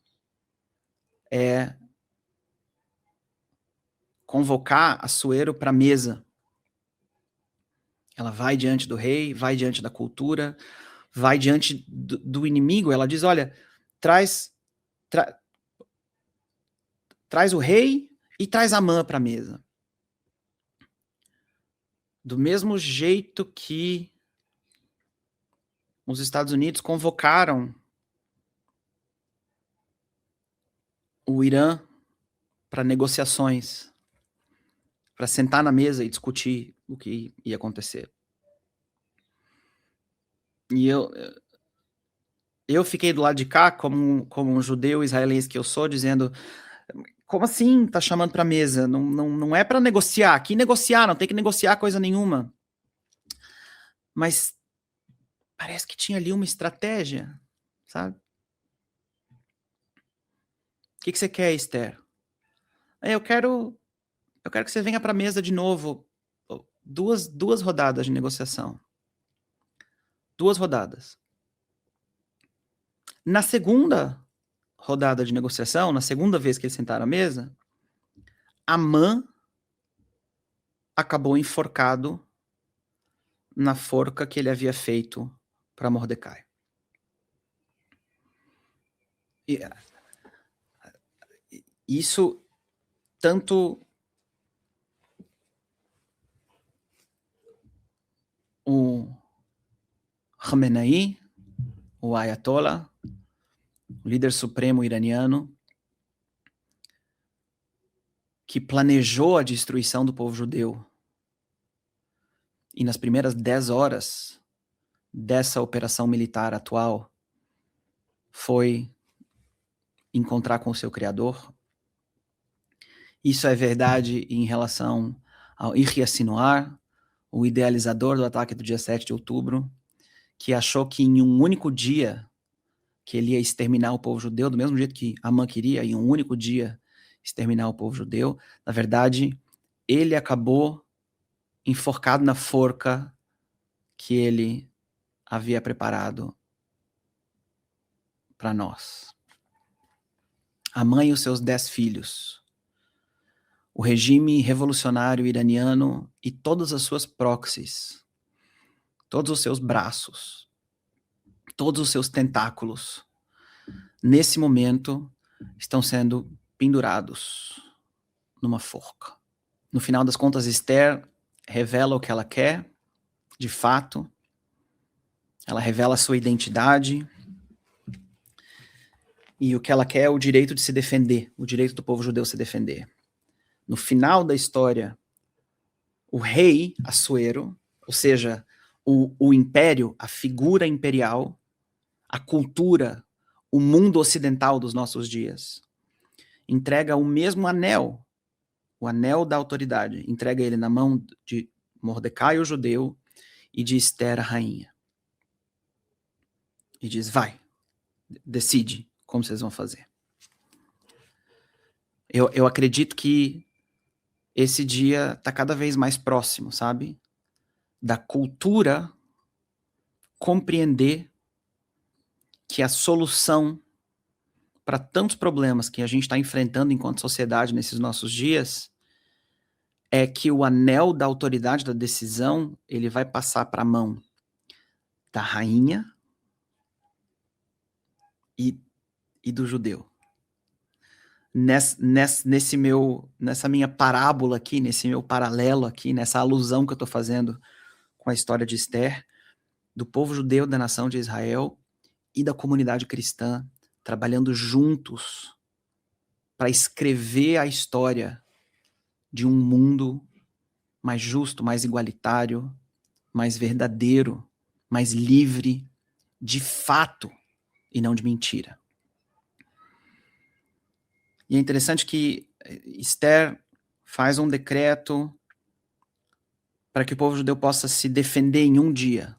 é convocar Assuero para a mesa. Ela vai diante do rei, vai diante da cultura, vai diante do inimigo. Ela diz, olha, traz o rei e traz Amã para a mesa. Do mesmo jeito que os Estados Unidos convocaram o Irã para negociações, para sentar na mesa e discutir o que ia acontecer. E eu fiquei do lado de cá, como um judeu israelense que eu sou, dizendo, como assim tá chamando para a mesa? Não é para negociar. Aqui negociar, não tem que negociar coisa nenhuma. Mas parece que tinha ali uma estratégia, sabe? O que você quer, Esther? Eu quero que você venha para a mesa de novo. Duas rodadas de negociação. 2 rodadas. Na segunda rodada de negociação, na segunda vez que eles sentaram à mesa, Amã acabou enforcado na forca que ele havia feito para Mordecai. E isso, tanto o Khamenei, o Ayatollah, o líder supremo iraniano, que planejou a destruição do povo judeu, e nas primeiras 10 horas dessa operação militar atual, foi encontrar com o seu criador. Isso é verdade em relação ao Yahya Sinwar, o idealizador do ataque do dia 7 de outubro, que achou que em um único dia que ele ia exterminar o povo judeu, do mesmo jeito que Amã queria, em um único dia exterminar o povo judeu. Na verdade, ele acabou enforcado na forca que ele havia preparado para nós. Amã e os seus 10 filhos, o regime revolucionário iraniano e todas as suas proxies, todos os seus braços, todos os seus tentáculos, nesse momento, estão sendo pendurados numa forca. No final das contas, Esther revela o que ela quer, de fato. Ela revela a sua identidade. E o que ela quer é o direito de se defender, o direito do povo judeu se defender. No final da história, o rei Assuero, ou seja, o império, a figura imperial, a cultura, o mundo ocidental dos nossos dias, entrega o mesmo anel, o anel da autoridade, entrega ele na mão de Mordecai, o judeu, e de Esther, a rainha. E diz, vai, decide como vocês vão fazer. Eu acredito que esse dia está cada vez mais próximo, sabe? Da cultura compreender que a solução para tantos problemas que a gente está enfrentando enquanto sociedade nesses nossos dias é que o anel da autoridade da decisão ele vai passar para a mão da rainha e do judeu. nessa minha parábola aqui, nesse meu paralelo aqui, nessa alusão que eu estou fazendo com a história de Esther, do povo judeu da nação de Israel e da comunidade cristã, trabalhando juntos para escrever a história de um mundo mais justo, mais igualitário, mais verdadeiro, mais livre, de fato, e não de mentira. E é interessante que Esther faz um decreto para que o povo judeu possa se defender em um dia.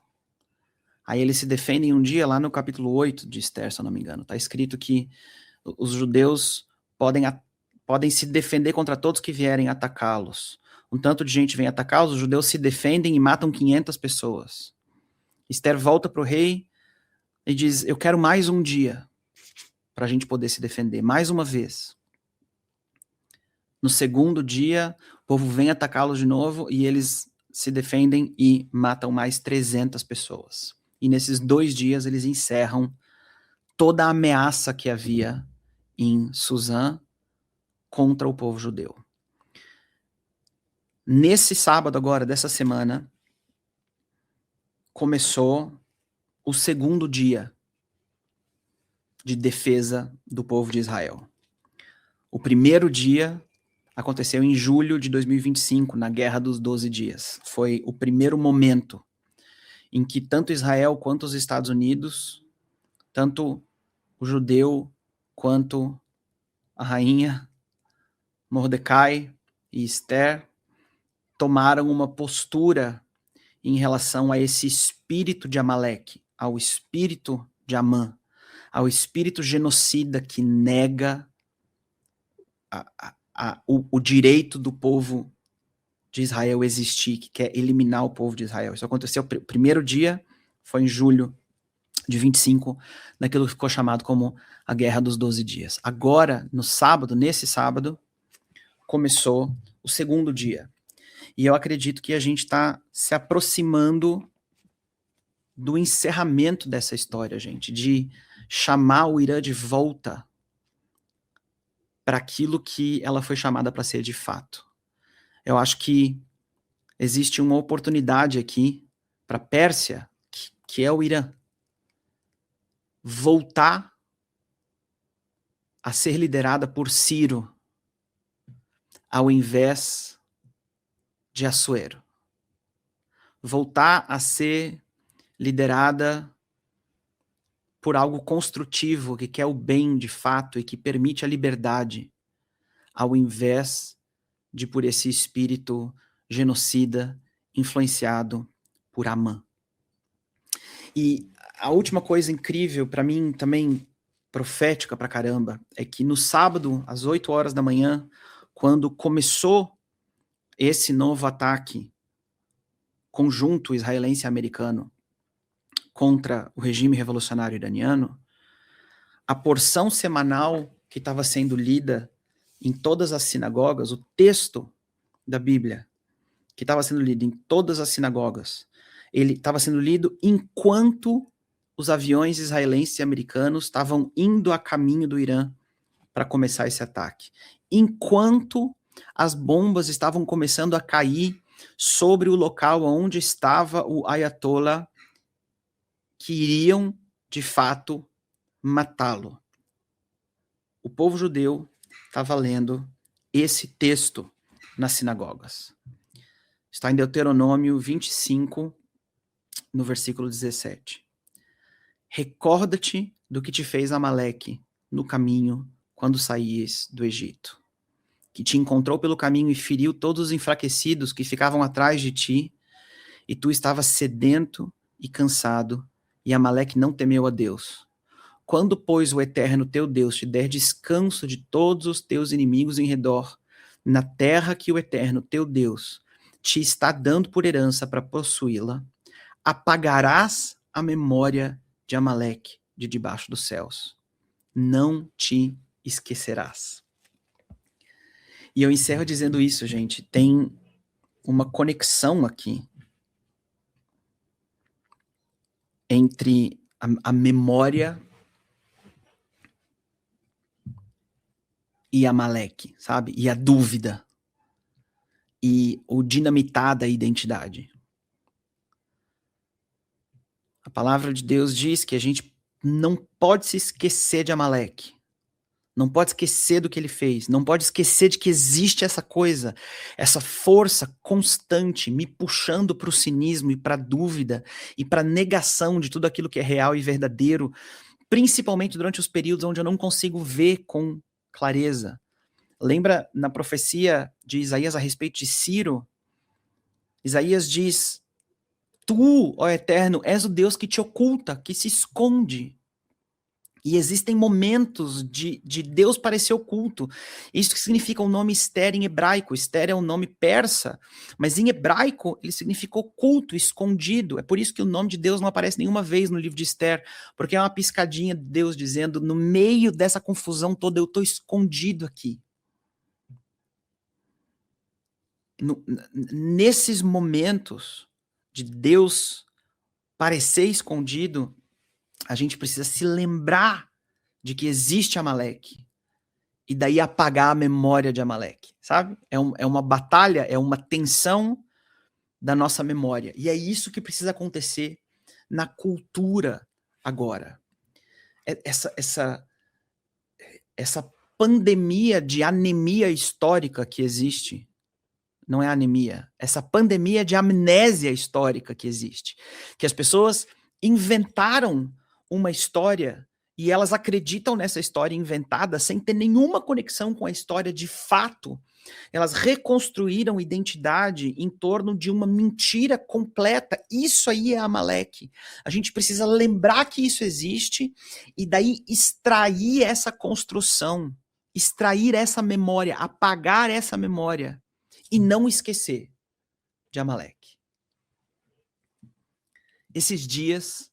Aí eles se defendem em um dia, lá no capítulo 8 de Esther, se eu não me engano. Está escrito que os judeus podem se defender contra todos que vierem atacá-los. Um tanto de gente vem atacá-los, os judeus se defendem e matam 500 pessoas. Esther volta para o rei e diz, eu quero mais um dia para a gente poder se defender, mais uma vez. No segundo dia, o povo vem atacá-los de novo e eles se defendem e matam mais 300 pessoas. E nesses 2 dias eles encerram toda a ameaça que havia em Suzã contra o povo judeu. Nesse sábado agora, dessa semana, começou o segundo dia de defesa do povo de Israel. O primeiro dia aconteceu em julho de 2025, na Guerra dos 12 Dias. Foi o primeiro momento em que tanto Israel quanto os Estados Unidos, tanto o judeu quanto a rainha Mordecai e Esther tomaram uma postura em relação a esse espírito de Amaleque, ao espírito de Amã, ao espírito genocida que nega o direito do povo de Israel existir, que quer eliminar o povo de Israel. Isso aconteceu, o primeiro dia foi em julho de 25, naquilo que ficou chamado como a Guerra dos 12 Dias. Agora, no sábado, nesse sábado, começou o segundo dia. E eu acredito que a gente está se aproximando do encerramento dessa história, gente, de chamar o Irã de volta para aquilo que ela foi chamada para ser de fato. Eu acho que existe uma oportunidade aqui para a Pérsia, que é o Irã, voltar a ser liderada por Ciro, ao invés de Assuero. Voltar a ser liderada por algo construtivo, que quer o bem de fato e que permite a liberdade, ao invés de por esse espírito genocida influenciado por Amã. E a última coisa incrível, para mim também profética pra caramba, é que no sábado, às 8 horas da manhã, quando começou esse novo ataque conjunto israelense e americano contra o regime revolucionário iraniano, a porção semanal que estava sendo lida em todas as sinagogas, o texto da Bíblia que estava sendo lido em todas as sinagogas, ele estava sendo lido enquanto os aviões israelenses e americanos estavam indo a caminho do Irã para começar esse ataque. Enquanto as bombas estavam começando a cair sobre o local onde estava o Ayatollah, que iriam, de fato, matá-lo. O povo judeu estava lendo esse texto nas sinagogas. Está em Deuteronômio 25, no versículo 17. Recorda-te do que te fez Amaleque no caminho quando saíes do Egito, que te encontrou pelo caminho e feriu todos os enfraquecidos que ficavam atrás de ti, e tu estavas sedento e cansado, e Amaleque não temeu a Deus. Quando, pois, o Eterno teu Deus te der descanso de todos os teus inimigos em redor, na terra que o Eterno teu Deus te está dando por herança para possuí-la, apagarás a memória de Amaleque de debaixo dos céus. Não te esquecerás. E eu encerro dizendo isso, gente. Tem uma conexão aqui entre a memória e Amaleque, sabe? E a dúvida. E o dinamitar da identidade. A palavra de Deus diz que a gente não pode se esquecer de Amaleque. Não pode esquecer do que ele fez. Não pode esquecer de que existe essa coisa, essa força constante me puxando para o cinismo e para a dúvida e para a negação de tudo aquilo que é real e verdadeiro, principalmente durante os períodos onde eu não consigo ver com clareza. Lembra na profecia de Isaías a respeito de Ciro? Isaías diz: Tu, ó Eterno, és o Deus que te oculta, que se esconde. E existem momentos de Deus parecer oculto. Isso que significa o nome Esther em hebraico. Esther é um nome persa, mas em hebraico ele significa oculto, escondido. É por isso que o nome de Deus não aparece nenhuma vez no livro de Esther, porque é uma piscadinha de Deus dizendo, no meio dessa confusão toda, eu estou escondido aqui. Nesses momentos de Deus parecer escondido, a gente precisa se lembrar de que existe Amaleque e daí apagar a memória de Amaleque, sabe? É uma batalha, é uma tensão da nossa memória. E é isso que precisa acontecer na cultura agora. Essa pandemia de anemia histórica que existe, não é anemia, essa pandemia de amnésia histórica que existe, que as pessoas inventaram uma história e elas acreditam nessa história inventada sem ter nenhuma conexão com a história de fato. Elas reconstruíram identidade em torno de uma mentira completa. Isso aí é Amaleque. A gente precisa lembrar que isso existe e daí extrair essa construção, extrair essa memória, apagar essa memória e não esquecer de Amaleque. Esses dias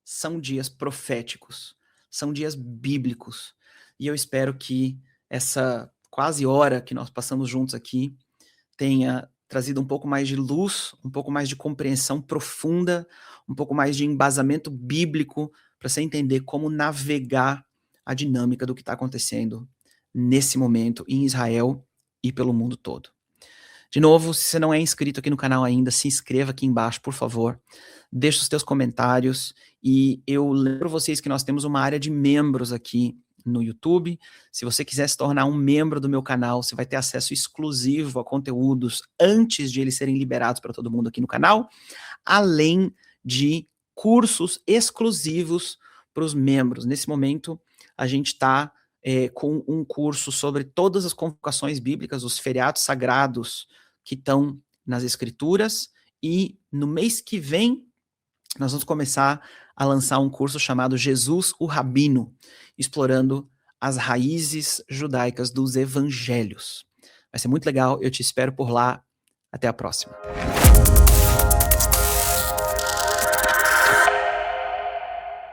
são dias proféticos, são dias bíblicos, e eu espero que essa quase hora que nós passamos juntos aqui tenha trazido um pouco mais de luz, um pouco mais de compreensão profunda, um pouco mais de embasamento bíblico para você entender como navegar a dinâmica do que está acontecendo nesse momento em Israel e pelo mundo todo. De novo, se você não é inscrito aqui no canal ainda, se inscreva aqui embaixo, por favor. Deixe os teus comentários e eu lembro vocês que nós temos uma área de membros aqui no YouTube. Se você quiser se tornar um membro do meu canal, você vai ter acesso exclusivo a conteúdos antes de eles serem liberados para todo mundo aqui no canal, além de cursos exclusivos para os membros. Nesse momento, a gente está com um curso sobre todas as convocações bíblicas, os feriados sagrados que estão nas escrituras, e no mês que vem nós vamos começar a lançar um curso chamado Jesus o Rabino, explorando as raízes judaicas dos evangelhos. Vai ser muito legal, eu te espero por lá. Até a próxima.